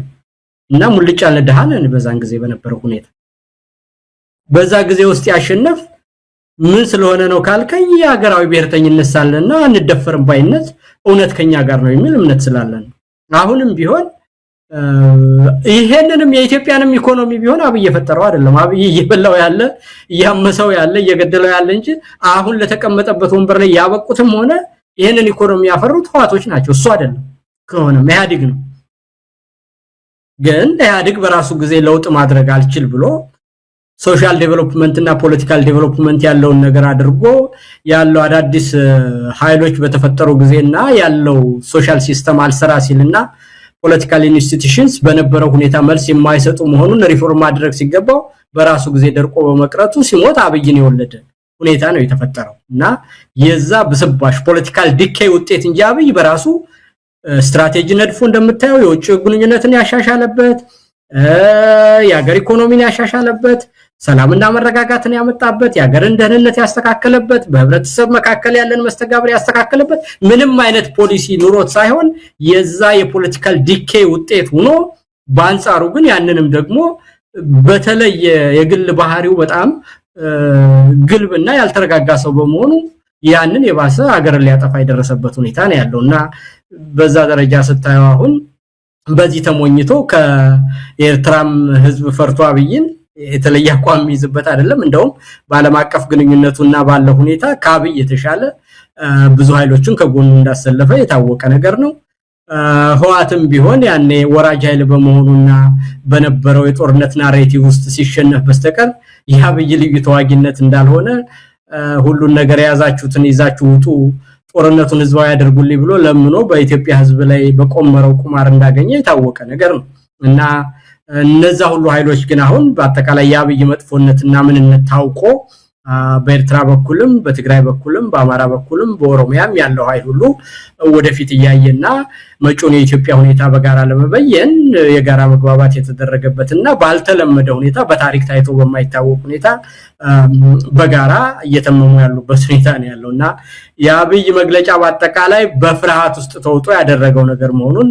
እና ሙልጭ ያለ ደሃነን በዛን ጊዜ በነበረው ሁኔታ በዛ ጊዜ ውስጥ ያሸነፍ ምን ስለሆነ ነው ካልከኝ የሀገራዊ ብሔርተኝነት ሳለና አንደፈርም ባይነት እውነት ከኛ ጋር ነው የሚል እምነት ስላለን አሁንም ቢሆን ይሄንንም የኢትዮጵያንም ኢኮኖሚ ቢሆን አብይ የፈጠረው አይደለም አብይ እየበላው ያለ ያመሰው ያለ እየገደለው ያለ እንጂ አሁን ለተቀመጠበት ወንበር ላይ ያበቁትም ሆነ ይሄንን ኢኮኖሚ ያፈሩት ህዋቶች ናቸው እሱ አይደለም ከሆነ ኢህአዴግ ነው ግን ኢህአዴግ በራሱ ጊዜ ለውጥ ማድረግ አልችል ብሎ ሶሻል ዴቨሎፕመንት እና ፖለቲካል ዴቨሎፕመንት ያለውን ነገር አድርጎ ያለው አዳዲስ ኃይሎች በተፈጠሩ ጊዜና ያለው ሶሻል ሲስተም አልሰራ ሲልና ፖለቲካል ኢንስቲትዩሽንስ በነበረው ሁኔታ መልስ የማይሰጡ መሆኑን ሪፎርም ማድረግ ሲገባው በራሱ ጊዜ ደርቆ በመቅረቱ ሲሞት አብይን የወለደ ሁኔታ ነው የተፈጠረው እና የዛ በስባሽ ፖለቲካል ዲኬይ ውጤት እንጂ አብይ በራሱ ስትራቴጂ ነድፎ እንደምታየው የውጭ ግንኙነትን ያሻሻለበት የሀገር ኢኮኖሚን ያሻሻለበት ሰላምና መረጋጋትን ያመጣበት የሀገርን ደህንነት ያስተካከለበት በህብረተሰብ መካከል ያለን መስተጋብር ያስተካከለበት ምንም አይነት ፖሊሲ ኑሮት ሳይሆን የዛ የፖለቲካል ዲኬይ ውጤት ሆኖ በአንጻሩ ግን ያንንም ደግሞ በተለይ የግል ባህሪው በጣም ግልብና ያልተረጋጋ ሰው በመሆኑ ያንን የባሰ ሀገርን ሊያጠፋ የደረሰበት ሁኔታ ነው ያለውና በዛ ደረጃ ስታየው አሁን በዚህ ተሞኝቶ ከኤርትራም ህዝብ ፈርቶ አብይን የተለየ አቋም ይዝበት አይደለም እንደውም ባለም አቀፍ ግንኙነቱና ባለው ሁኔታ ከአብይ የተሻለ ብዙ ኃይሎችን ከጎኑ እንዳሰለፈ የታወቀ ነገር ነው ህዋትም ቢሆን ያኔ ወራጅ ኃይል በመሆኑና በነበረው የጦርነት ናሬቲቭ ውስጥ ሲሸነፍ በስተቀር የአብይ ልዩ ተዋጊነት እንዳልሆነ ሁሉን ነገር ያዛችሁትን ይዛችሁ ውጡ ጦርነቱን ህዝባዊ ያደርጉልኝ ብሎ ለምኖ በኢትዮጵያ ህዝብ ላይ በቆመረው ቁማር እንዳገኘ የታወቀ ነገር ነው እና እነዛ ሁሉ ኃይሎች ግን አሁን በአጠቃላይ የአብይ መጥፎነትና ምንነት ታውቆ በኤርትራ በኩልም በትግራይ በኩልም በአማራ በኩልም በኦሮሚያም ያለው ኃይል ሁሉ ወደፊት ያያየና መጪውን የኢትዮጵያ ሁኔታ በጋራ ለመበየን የጋራ መግባባት የተደረገበትና ባልተለመደ ሁኔታ በታሪክ ታይቶ በማይታወቅ ሁኔታ በጋራ እየተመሙ ያሉበት ሁኔታ ነው ያለውና የአብይ መግለጫ በአጠቃላይ በፍርሃት ውስጥ ተውጦ ያደረገው ነገር መሆኑን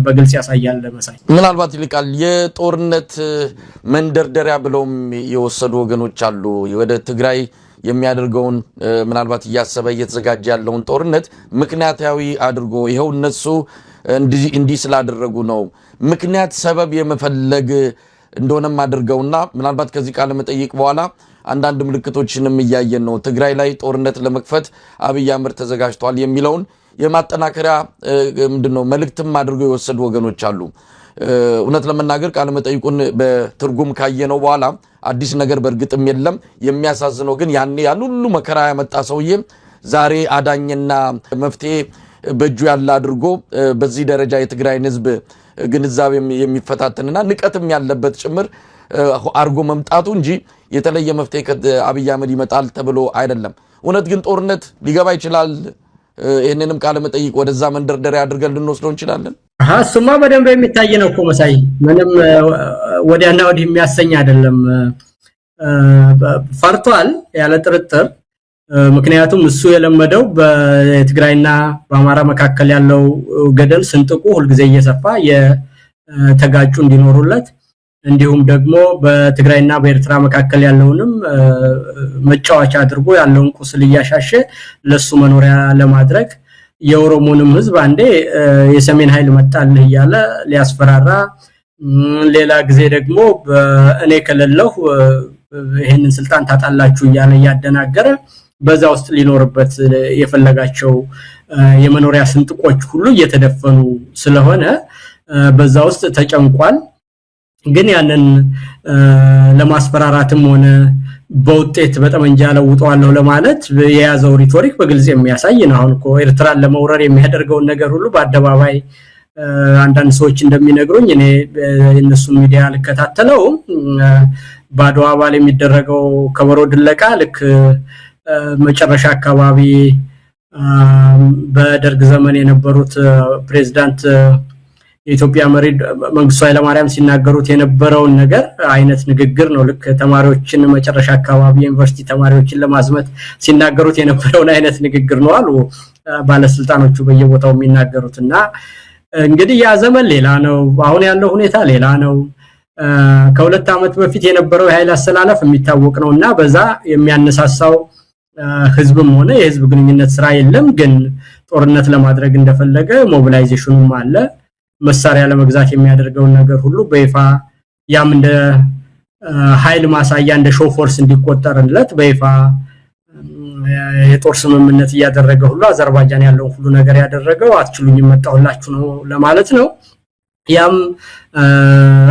በግልጽ ያሳያል ለመሳይ ምናልባት ይልቃል የጦርነት መንደርደሪያ ብለውም የወሰዱ ወገኖች አሉ ወደ ትግራይ የሚያደርገውን ምናልባት ያሰበ እየተዘጋጀ ያለውን ጦርነት ምክንያታዊ አድርጎ ይሄው እነሱ እንዲ ስላደረጉ ነው ምክንያት ሰበብ የመፈለግ እንደሆነም አድርገውና ምናልባት ከዚህ ቃል መጠይቅ በኋላ አንዳንድ ምልክቶችንም ያያየን ነው ትግራይ ላይ ጦርነት ለመክፈት አብይ አህመድ ተዘጋጅቷል የሚለውን የማጠናከሪያ ምንድነው መልእክትም አድርገው የወሰዱ ወገኖች አሉ እውነት ለመናገር ቃል መጠይቁን በትርጉም ካየነው በኋላ አዲስ ነገር በርግጥም የለም የሚያሳዝነው ግን ያኔ ያን ሁሉ መከራ ያመጣ ሰውዬ ዛሬ አዳኝና መፍትሄ በእጁ ያለ አድርጎ በዚህ ደረጃ የትግራይን ህዝብ ግንዛቤ የሚፈታተንና ንቀትም ያለበት ጭምር አርጎ መምጣቱ እንጂ የተለየ መፍትሄ ከአብይ አህመድ ይመጣል ተብሎ አይደለም እውነት ግን ጦርነት ሊገባ ይችላል ይሄንንም ቃል መጠይቅ ወደዛ መንደርደሪያ አድርገን ልንወስደው እንችላለን ሱማ በደንብ የሚታይ ነው እኮ መሳይ ምንም ወዲያና ወዲህ የሚያሰኝ አይደለም ፈርቷል ያለ ጥርጥር ምክንያቱም እሱ የለመደው በትግራይና በአማራ መካከል ያለው ገደል ስንጥቁ ሁሉ ጊዜ እየሰፋ የተጋጩ እንዲኖሩለት እንዲሁም ደግሞ በትግራይና በኤርትራ መካከል ያለውንም መጫወቻ አድርጎ ያለውን ቁስል ያሻሸ ለሱ መኖሪያ ለማድረግ የኦሮሞንም ህዝብ አንዴ የሰሜን ኃይል መጣልህ ያለ ሊያስፈራራ ሌላ ጊዜ ደግሞ እኔ ከለለው ይሄንን ስልጣን ታጣላችሁ ያለ ያደናገረ በዛ ውስጥ ሊኖርበት የፈለጋቸው የመኖሪያ ስንጥቆች ሁሉ እየተደፈኑ ስለሆነ በዛ ውስጥ ተጨንቋል ግን ያንን ለማስፈራራትም ሆነ በውጤት በጠመንጃ ለውጣዋለሁ ለማለት የያዘው ሪቶሪክ በግልጽ የሚያሳይ ነው አሁን እኮ ኤርትራን ለመውረር የሚያደርገው ነገር ሁሉ በአደባባይ አንዳንድ ሰዎች እንደሚነግሩኝ እኔ እነሱ ሚዲያ ልከታተለው ባድዋ ባል የሚደረገው ከበሮ ድለቃ ልክ መጨረሻ አካባቢ በደርግ ዘመን የነበሩት ፕሬዝዳንት የኢትዮጵያ መሪ መንግስቱ ኃይለማርያም ሲናገሩት የነበረውን ነገር አይነት ንግግር ነው። ልክ ተማሪዎችን መጨረሻ አካባቢ ዩኒቨርሲቲ ተማሪዎችን ለማዝመት ሲናገሩት የነበረውን አይነት ንግግር ነው አሉ ባለስልጣኖቹ በየቦታው የሚናገሩትና እንግዲህ ያ ዘመን ሌላ ነው፣ አሁን ያለው ሁኔታ ሌላ ነው። ከሁለት ዓመት በፊት የነበረው የኃይል አሰላለፍ የሚታወቅ ነውና በዛ የሚያነሳሳው ህዝብም ሆነ የህዝብ ግንኙነት ስራ የለም። ግን ጦርነት ለማድረግ እንደፈለገ ሞቢላይዜሽኑም አለ። መሳሪያ ለመግዛት የሚያደርገውን ነገር ሁሉ በይፋ ያም እንደ ኃይል ማሳያ እንደ ሾው ፎርስ እንዲቆጠርለት በይፋ የጦር ስምምነት ያደረገ ሁሉ አዘርባይጃን ያለው ሁሉ ነገር ያደረገው አትችሉኝም መጣሁላችሁ ነው ለማለት ነው። ያም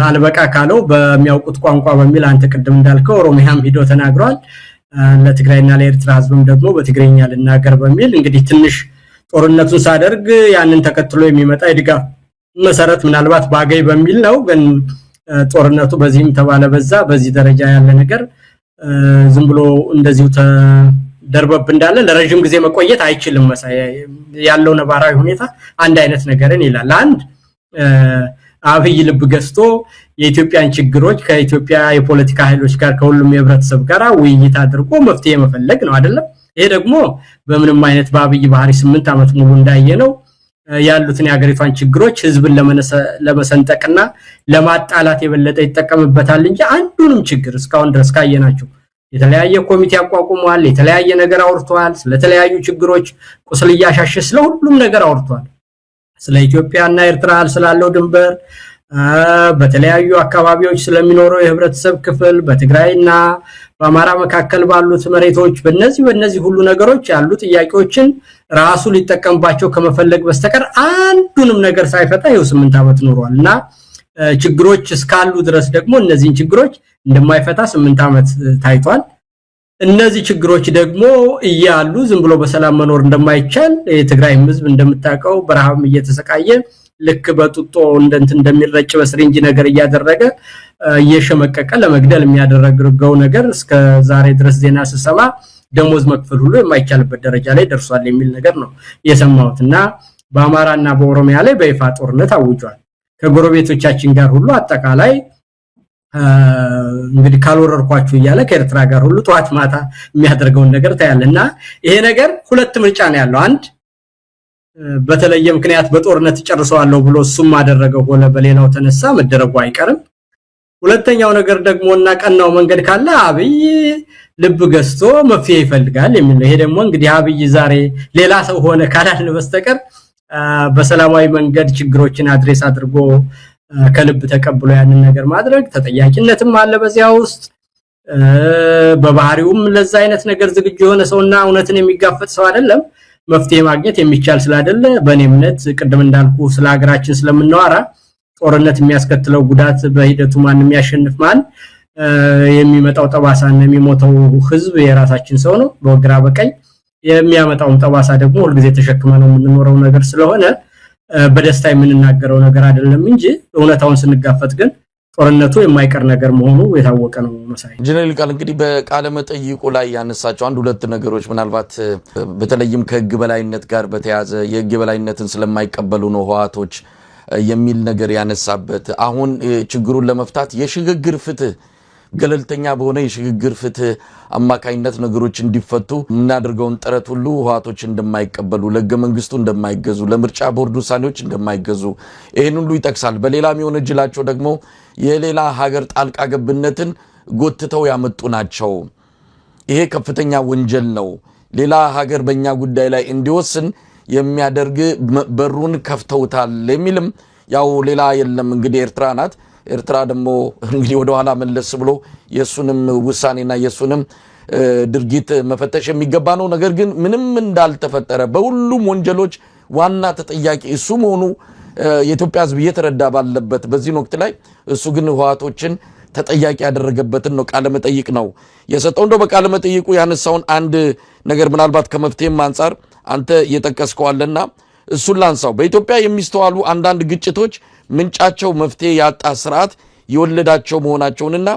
አልበቃ ካለው በሚያውቁት ቋንቋ በሚል አንተ ቅድም እንዳልከው ኦሮሚያም ሄዶ ተናግሯል። ለትግራይና ለኤርትራ ህዝብም ደግሞ በትግሬኛ ልናገር በሚል እንግዲህ ትንሽ ጦርነቱን ሳደርግ ያንን ተከትሎ የሚመጣ የድጋፍ መሰረት ምናልባት ባገይ በሚል ነው። ግን ጦርነቱ በዚህም ተባለ በዛ በዚህ ደረጃ ያለ ነገር ዝም ብሎ እንደዚሁ ተደርበብ እንዳለ ለረጅም ጊዜ መቆየት አይችልም። ያለው ነባራዊ ሁኔታ አንድ አይነት ነገርን ይላል። አንድ አብይ ልብ ገዝቶ የኢትዮጵያን ችግሮች ከኢትዮጵያ የፖለቲካ ኃይሎች ጋር ከሁሉም የህብረተሰብ ጋር ውይይት አድርጎ መፍትሄ መፈለግ ነው አይደለም። ይሄ ደግሞ በምንም አይነት በአብይ ባህሪ 8 ዓመት ሙሉ እንዳየነው ያሉትን የሀገሪቷን ችግሮች ህዝብን ለመሰንጠቅና ለማጣላት የበለጠ ይጠቀምበታል እንጂ አንዱንም ችግር እስካሁን ድረስ ካየናቸው የተለያየ ኮሚቴ አቋቁሟል፣ የተለያየ ነገር አውርቷል፣ ስለተለያዩ ችግሮች ቁስል ያሻሸ ስለሁሉም ነገር አውርቷል። ስለ ኢትዮጵያና ኤርትራ ስላለው ድንበር በተለያዩ አካባቢዎች ስለሚኖረው የህብረተሰብ ክፍል በትግራይና በአማራ መካከል ባሉት መሬቶች በእነዚህ ሁሉ ነገሮች ያሉ ጥያቄዎችን ራሱ ሊጠቀምባቸው ከመፈለግ በስተቀር አንዱንም ነገር ሳይፈታ ይኸው 8 ዓመት ኖሯልና ችግሮች እስካሉ ድረስ ደግሞ እነዚህን ችግሮች እንደማይፈታ 8 ዓመት ታይቷል። እነዚህ ችግሮች ደግሞ እያሉ ዝም ብሎ በሰላም መኖር እንደማይቻል የትግራይ ህዝብ እንደምታውቀው በረሃብም እየተሰቃየ ልክ በጡጦ እንደሚረጭ በስሪንጅ ነገር እያደረገ እየሸመቀቀ ለመግደል የሚያደርገው ነገር እስከ ዛሬ ድረስ ዜና ሲሰማ ደሞዝ መክፈል ሁሉ የማይቻልበት ደረጃ ላይ ደርሷል የሚል ነገር ነው የሰማሁትና በአማራና በኦሮሚያ ላይ በይፋ ጦርነት አውጇል። ከጎረቤቶቻችን ጋር ሁሉ አጠቃላይ እንግዲህ ካልወረርኳችሁ እያለ ከኤርትራ ጋር ሁሉ ጧት ማታ የሚያደርገውን ነገር ታያለና ይሄ ነገር ሁለት ምርጫ ነው ያለው። አንድ በተለየ ምክንያት በጦርነት ጨርሰዋለሁ ብሎ እሱም አደረገው ሆነ በሌላው ተነሳ መደረጉ አይቀርም። ሁለተኛው ነገር ደግሞና ቀናው መንገድ ካለ አብይ ልብ ገዝቶ መፍትሄ ይፈልጋል የሚል። ይሄ ደግሞ እንግዲህ አብይ ዛሬ ሌላ ሰው ሆነ ካላልን በስተቀር በሰላማዊ መንገድ ችግሮችን አድሬስ አድርጎ ከልብ ተቀብሎ ያንን ነገር ማድረግ ተጠያቂነትም አለ በዚያ ውስጥ። በባህሪውም ለዛ አይነት ነገር ዝግጁ የሆነ ሰውና እውነትን የሚጋፈጥ ሰው አይደለም። መፍትሄ ማግኘት የሚቻል ስላይደለ በእኔ እምነት ቅድም እንዳልኩ ስለ ሀገራችን ስለምንዋራ ጦርነት የሚያስከትለው ጉዳት በሂደቱ ማንም ያሸንፍ ማን የሚመጣው ጠባሳና የሚሞተው ህዝብ የራሳችን ሰው ነው በግራ በቀኝ የሚያመጣው ጠባሳ ደግሞ ሁሉ ጊዜ ተሸክመነው የምንኖረው ነገር ስለሆነ በደስታ የምንናገረው ነገር አይደለም እንጂ እውነታውን ስንጋፈጥ ግን ጦርነቱ የማይቀር ነገር መሆኑ የታወቀ ነው። መሳይ ጀነራል ቃል እንግዲህ በቃለ መጠይቁ ላይ ያነሳቸው አንድ ሁለት ነገሮች ምናልባት በተለይም ከህግ በላይነት ጋር በተያያዘ የህግ በላይነትን ስለማይቀበሉ ነው ህዋቶች የሚል ነገር ያነሳበት አሁን ችግሩን ለመፍታት የሽግግር ፍትህ ገለልተኛ በሆነ የሽግግር ፍትህ አማካኝነት ነገሮች እንዲፈቱ ምናደርገውን ጥረት ሁሉ ህዋቶች እንደማይቀበሉ ለህገ መንግስቱ እንደማይገዙ ለምርጫ ቦርድ ውሳኔዎች እንደማይገዙ ይሄን ሁሉ ይጠቅሳል። በሌላም የሆነ ጅላቸው ደግሞ የሌላ ሀገር ጣልቃ ገብነትን ጎትተው ያመጡ ናቸው። ይሄ ከፍተኛ ወንጀል ነው። ሌላ ሀገር በእኛ ጉዳይ ላይ እንዲወስን የሚያደርግ በሩን ከፍተውታል የሚልም ያው ሌላ የለም እንግዲህ ኤርትራ ናት። ኤርትራ ደግሞ እንግዲህ ወደ ኋላ መለስ ብሎ የሱንም ውሳኔና የሱንም ድርጊት መፈተሽ የሚገባ ነው። ነገር ግን ምንም እንዳልተፈጠረ በሁሉም ወንጀሎች ዋና ተጠያቂ እሱ መሆኑ የኢትዮጵያ ህዝብ እየተረዳ ባለበት በዚህ ወቅት ላይ እሱ ግን ህዋቶችን ተጠያቂ ያደረገበትን ነው ቃለ መጠይቅ ነው የሰጠው። እንደው በቃለ መጠይቁ ያነሳውን አንድ ነገር ምናልባት ከመፍትሄም አንፃር አንተ እየጠቀስከዋልና እሱን ላንሳው። በኢትዮጵያ የሚስተዋሉ አንዳንድ ግጭቶች ምንጫቸው መፍትሄ ያጣ ስርዓት የወለዳቸው መሆናቸውንና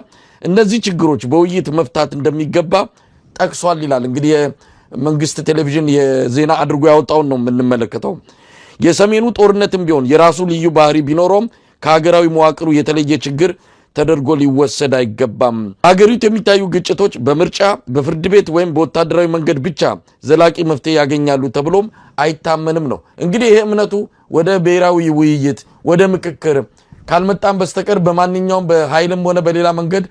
እነዚህ ችግሮች በውይይት መፍታት እንደሚገባ ጠቅሷል ይላል። እንግዲህ የመንግስት ቴሌቪዥን የዜና አድርጎ ያወጣውን ነው የምንመለከተው። የሰሜኑ ጦርነትም ቢሆን የራሱ ልዩ ባህሪ ቢኖረውም ከሀገራዊ መዋቅሩ የተለየ ችግር ተደርጎ ሊወሰድ አይገባም። ሀገሪቱ የሚታዩ ግጭቶች በምርጫ በፍርድ ቤት ወይም በወታደራዊ መንገድ ብቻ ዘላቂ መፍትሄ ያገኛሉ ተብሎም አይታመንም ነው። እንግዲህ ይሄ እምነቱ ወደ ብሔራዊ ውይይት ወደ ምክክር ካልመጣም በስተቀር በማንኛውም በኃይልም ሆነ በሌላ መንገድ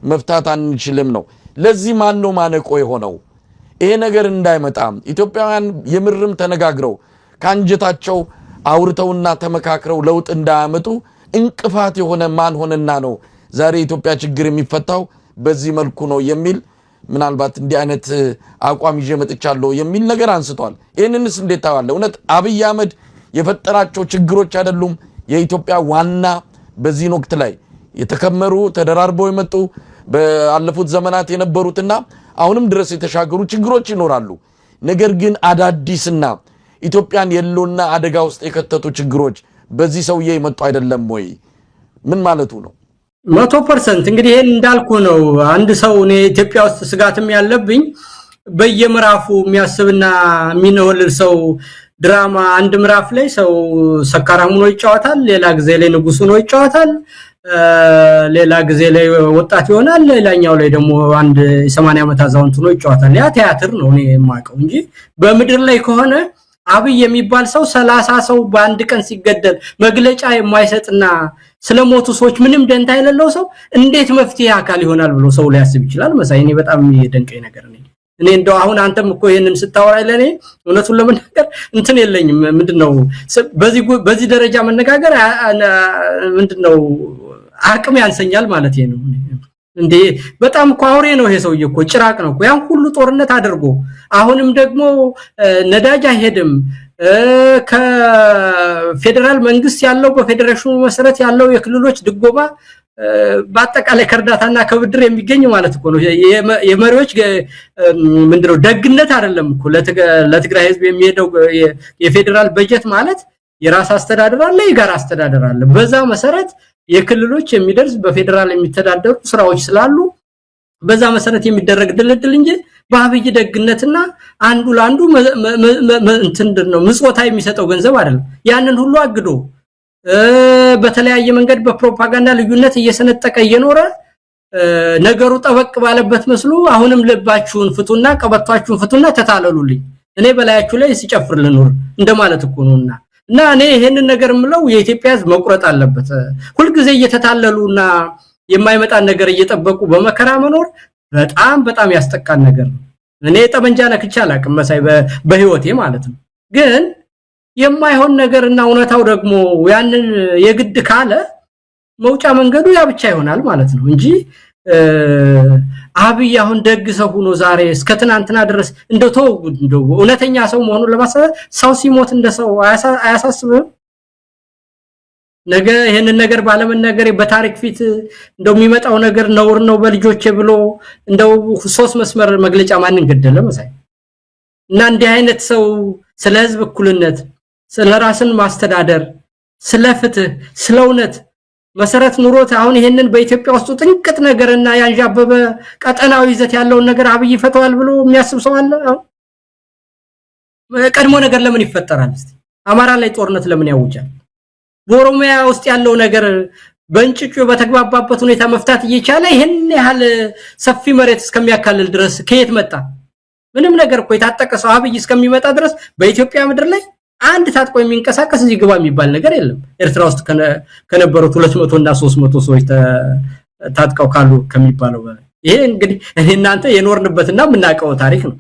መፍታት አንችልም ነው። ለዚህ ማን ነው ማነቆ የሆነው? ይሄ ነገር እንዳይመጣ ኢትዮጵያውያን የምርም ተነጋግረው ካንጀታቸው አውርተውና ተመካክረው ለውጥ እንዳያመጡ እንቅፋት የሆነ ማን ሆነና ነው ዛሬ ኢትዮጵያ ችግር የሚፈታው በዚህ መልኩ ነው የሚል ምናልባት እንዲህ አይነት አቋም ይዤ መጥቻለሁ የሚል ነገር አንስቷል። ይህንንስ እንዴት ታዋለ? እውነት አብይ አህመድ የፈጠራቸው ችግሮች አይደሉም የኢትዮጵያ ዋና በዚህ ወቅት ላይ የተከመሩ ተደራርበው የመጡ በአለፉት ዘመናት የነበሩትና አሁንም ድረስ የተሻገሩ ችግሮች ይኖራሉ። ነገር ግን አዳዲስና ኢትዮጵያን የለውና አደጋ ውስጥ የከተቱ ችግሮች በዚህ ሰውዬ የመጡ አይደለም ወይ? ምን ማለቱ ነው? 100% እንግዲህ ይሄን እንዳልኩ ነው። አንድ ሰው እኔ ኢትዮጵያ ውስጥ ስጋትም ያለብኝ በየምራፉ የሚያስብና የሚነወልል ሰው ድራማ አንድ ምራፍ ላይ ሰው ሰካራም ሆኖ ይጫወታል፣ ሌላ ጊዜ ላይ ንጉስ ሆኖ ይጫወታል፣ ሌላ ጊዜ ላይ ወጣት ይሆናል፣ ሌላኛው ላይ ደግሞ አንድ 80 ዓመት አዛውንት ሆኖ ይጫወታል። ያ ቲያትር ነው እኔ የማውቀው እንጂ በምድር ላይ ከሆነ አብይ የሚባል ሰው 30 ሰው በአንድ ቀን ሲገደል መግለጫ የማይሰጥና ስለሞቱ ሰዎች ምንም ደንታ የሌለው ሰው እንዴት መፍትሄ አካል ይሆናል ብሎ ሰው ሊያስብ ይችላል? መሳይ እኔ በጣም የደንቀኝ ነገር ነው። እኔ እንደው አሁን አንተም እኮ ይሄንን ስታወራ ለኔ እውነቱን ለመናገር እንትን የለኝም። ምንድነው በዚህ ደረጃ መነጋገር ምንድነው አቅም ያንሰኛል ማለት ነው። እንዴ በጣም እኮ አውሬ ነው ይሄ ሰውዬ እኮ ጭራቅ ነው እኮ ያን ሁሉ ጦርነት አድርጎ አሁንም ደግሞ ነዳጅ አይሄድም ከፌደራል መንግስት ያለው በፌደሬሽኑ መሰረት ያለው የክልሎች ድጎማ በአጠቃላይ ከርዳታና ከብድር የሚገኝ ማለት እኮ ነው። የመሪዎች ምንድነው ደግነት አይደለም እኮ ለትግራይ ህዝብ የሚሄደው የፌደራል በጀት ማለት የራስ አስተዳደር አለ፣ የጋራ አስተዳደር አለ። በዛ መሰረት የክልሎች የሚደርስ በፌደራል የሚተዳደሩ ስራዎች ስላሉ በዛ መሰረት የሚደረግ ድልድል እንጂ በአብይ ደግነትና አንዱ ለአንዱ እንትንድነው ምጽወታ የሚሰጠው ገንዘብ አይደለም። ያንን ሁሉ አግዶ በተለያየ መንገድ በፕሮፓጋንዳ ልዩነት እየሰነጠቀ እየኖረ ነገሩ ጠበቅ ባለበት መስሎ አሁንም ልባችሁን ፍቱና ቀበቷችሁን ፍቱና ተታለሉልኝ እኔ በላያችሁ ላይ ሲጨፍር ልኑር እንደማለት እኮ ነውና እና እኔ ይሄንን ነገር ምለው የኢትዮጵያ ህዝብ መቁረጥ አለበት። ሁሉ ጊዜ እየተታለሉና የማይመጣ ነገር እየጠበቁ በመከራ መኖር በጣም ያስጠቃን ነገር ነው። እኔ ጠመንጃ ነክቻ አላቅም መሳይ በህይወቴ ማለት ነው። ግን የማይሆን ነገርና እውነታው ደግሞ ያንን የግድ ካለ መውጫ መንገዱ ያ ብቻ ይሆናል ማለት ነው እንጂ አብይ አሁን ደግ ሰው ሆኖ ዛሬ እስከ ትናንትና ድረስ እንደው እውነተኛ ሰው መሆኑን ለማሳየት ሰው ሲሞት እንደሰው አያሳስብም? ነገ ይሄንን ነገር ባለመናገር በታሪክ ፊት እንደው የሚመጣው ነገር ነውር ነው በልጆቼ ብሎ እንደው 3 መስመር መግለጫ ማንን ገደለ መሳይ? እና እንዲህ አይነት ሰው ስለ ህዝብ እኩልነት፣ ስለ ራስን ማስተዳደር፣ ስለ ፍትህ፣ ስለ እውነት መሰረት ኑሮት አሁን ይሄንን በኢትዮጵያ ውስጥ ጥንቅጥ ነገርና ያንዣበበ ቀጠናዊ ይዘት ያለው ነገር አብይ ይፈታዋል ብሎ የሚያስብ ሰው አለ? ቀድሞ ነገር ለምን ይፈጠራል? እስቲ አማራ ላይ ጦርነት ለምን ያውጃል? በኦሮሚያ ውስጥ ያለው ነገር በእንጭጩ በተግባባበት ሁኔታ መፍታት እየቻለ ይሄን ያህል ሰፊ መሬት እስከሚያካልል ድረስ ከየት መጣ? ምንም ነገር እኮ የታጠቀ ሰው አብይ እስከሚመጣ ድረስ በኢትዮጵያ ምድር ላይ አንድ ታጥቆ የሚንቀሳቀስ እዚህ ግባ የሚባል ነገር የለም። ኤርትራ ውስጥ ከነበሩት 200 እና 300 ሰዎች ታጥቀው ካሉ ከሚባለው ይሄ እንግዲህ እናንተ የኖርንበትና የምናውቀው ታሪክ ነው።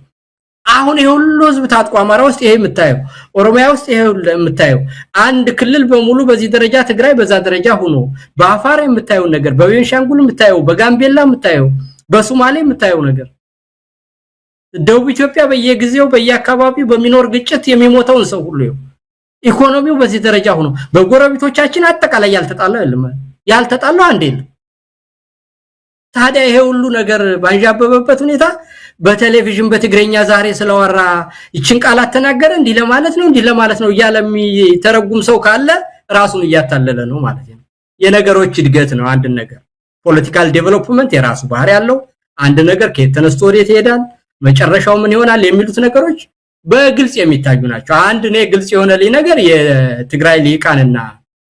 አሁን ይሄ ሁሉ ህዝብ ታጥቆ አማራ ውስጥ ይሄ የምታየው፣ ኦሮሚያ ውስጥ ይሄ የምታየው፣ አንድ ክልል በሙሉ በዚህ ደረጃ ትግራይ በዛ ደረጃ ሆኖ በአፋር የምታየው ነገር፣ በቤንሻንጉል የምታየው፣ በጋምቤላ የምታየው፣ በሶማሌ የምታየው ነገር ደቡብ ኢትዮጵያ በየጊዜው በየአካባቢው በሚኖር ግጭት የሚሞተውን ሰው ሁሉ ኢኮኖሚው በዚህ ደረጃ ሆኖ በጎረቤቶቻችን አጠቃላይ ያልተጣለው አንዴ ነው። ታዲያ ይሄ ሁሉ ነገር ባንዣበበበት ሁኔታ በቴሌቪዥን በትግረኛ ዛሬ ስለወራ ይችን ቃላት ተናገረ እንዲህ ለማለት ነው እያለ የሚተረጉም ሰው ካለ ራሱን እያታለለ ነው ማለት ነው። የነገሮች እድገት ነው። አንድ ነገር ፖለቲካል ዴቨሎፕመንት የራሱ ባህሪ ያለው አንድ ነገር ከየት ተነስቶ ወዴት ይሄዳል መጨረሻው ምን ይሆናል የሚሉት ነገሮች በግልጽ የሚታዩ ናቸው። አንድ እኔ ግልጽ የሆነልኝ ነገር የትግራይ ሊቃንና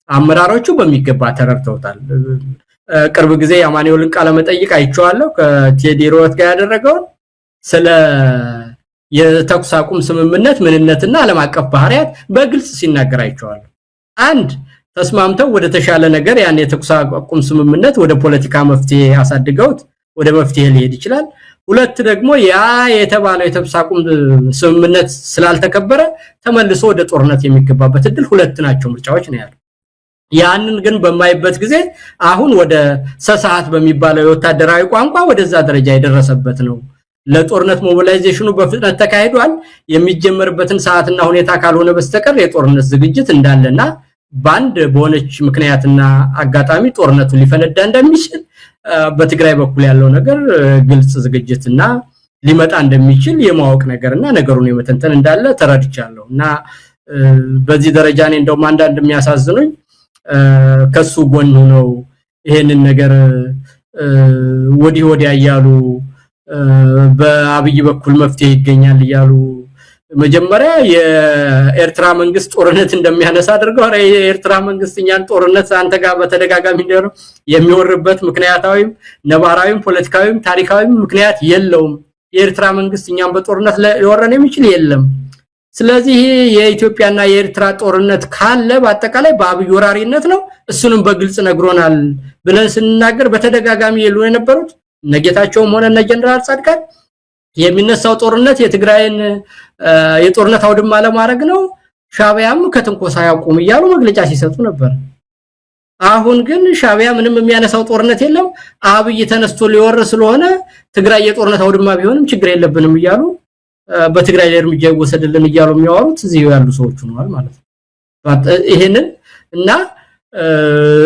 አመራሮቹ በሚገባ ተረድተውታል። ቅርብ ጊዜ ያማኑኤልን ቃለ መጠይቅ አይቼዋለሁ ከቴዲ ሮት ጋር ያደረገው ስለ የተኩስ አቁም ስምምነት ምንነትና ዓለም አቀፍ ባህሪያት በግልጽ ሲናገር አይቼዋለሁ። አንድ ተስማምተው ወደ ተሻለ ነገር ያን የተኩስ አቁም ስምምነት ወደ ፖለቲካ መፍትሄ አሳድገውት ወደ መፍትሄ ሊሄድ ይችላል። ሁለት ደግሞ ያ የተባለው የተኩስ አቁም ስምምነት ስላልተከበረ ተመልሶ ወደ ጦርነት የሚገባበት እድል ሁለት ናቸው ምርጫዎች ነው ያለው። ያንን ግን በማይበት ጊዜ አሁን ወደ ሰዓት በሚባለው የወታደራዊ ቋንቋ ወደዛ ደረጃ የደረሰበት ነው። ለጦርነት ሞቢላይዜሽኑ በፍጥነት ተካሂዷል። የሚጀመርበትን ሰዓትና ሁኔታ ካልሆነ በስተቀር የጦርነት ዝግጅት እንዳለና ባንድ በሆነች ምክንያትና አጋጣሚ ጦርነቱ ሊፈነዳ እንደሚችል በትግራይ በኩል ያለው ነገር ግልጽ ዝግጅትና ሊመጣ እንደሚችል የማወቅ ነገርና ነገሩን የመተንተን እንዳለ ተረድቻለሁና በዚህ ደረጃ እኔ እንደውም አንዳንድ የሚያሳዝኑኝ ከሱ ጎን ነው ይሄንን ነገር ወዲያ ያያሉ በአብይ በኩል መፍትሄ ይገኛል ይያሉ መጀመሪያ የኤርትራ መንግስት ጦርነት እንደሚያነሳ አድርገው አረ የኤርትራ መንግስትኛን ጦርነት አንተ ጋር በተደጋጋሚ እንደው የሚወርበት ምክንያታዊም ነባራዊም ፖለቲካዊም ታሪካዊም ምክንያት የለውም። የኤርትራ መንግስትኛን በጦርነት ሊወረን የሚችል የለም። ስለዚህ የኢትዮጵያና የኤርትራ ጦርነት ካለ በአጠቃላይ በአብይ ወራሪነት ነው። እሱንም በግልጽ ነግሮናል ብለን ስንናገር በተደጋጋሚ ይሉ የነበሩት ነጌታቸውም ሆነ ጀነራል ጻድቃን የሚነሳው ጦርነት የትግራይን የጦርነት አውድማ ለማድረግ ነው። ሻቢያም ከትንኮሳ ያቆም ይያሉ መግለጫ ሲሰጡ ነበር። አሁን ግን ሻቢያ ምንም የሚያነሳው ጦርነት የለም። አብይ ተነስቶ ሊወር ስለሆነ ትግራይ የጦርነት አውድማ ቢሆንም ችግር የለብንም ይያሉ በትግራይ ላይ እርምጃ ይወሰድልን ይያሉ የሚያወሩት እዚህ ያሉ ሰዎች ሆነዋል ማለት ነው። ይሄንን እና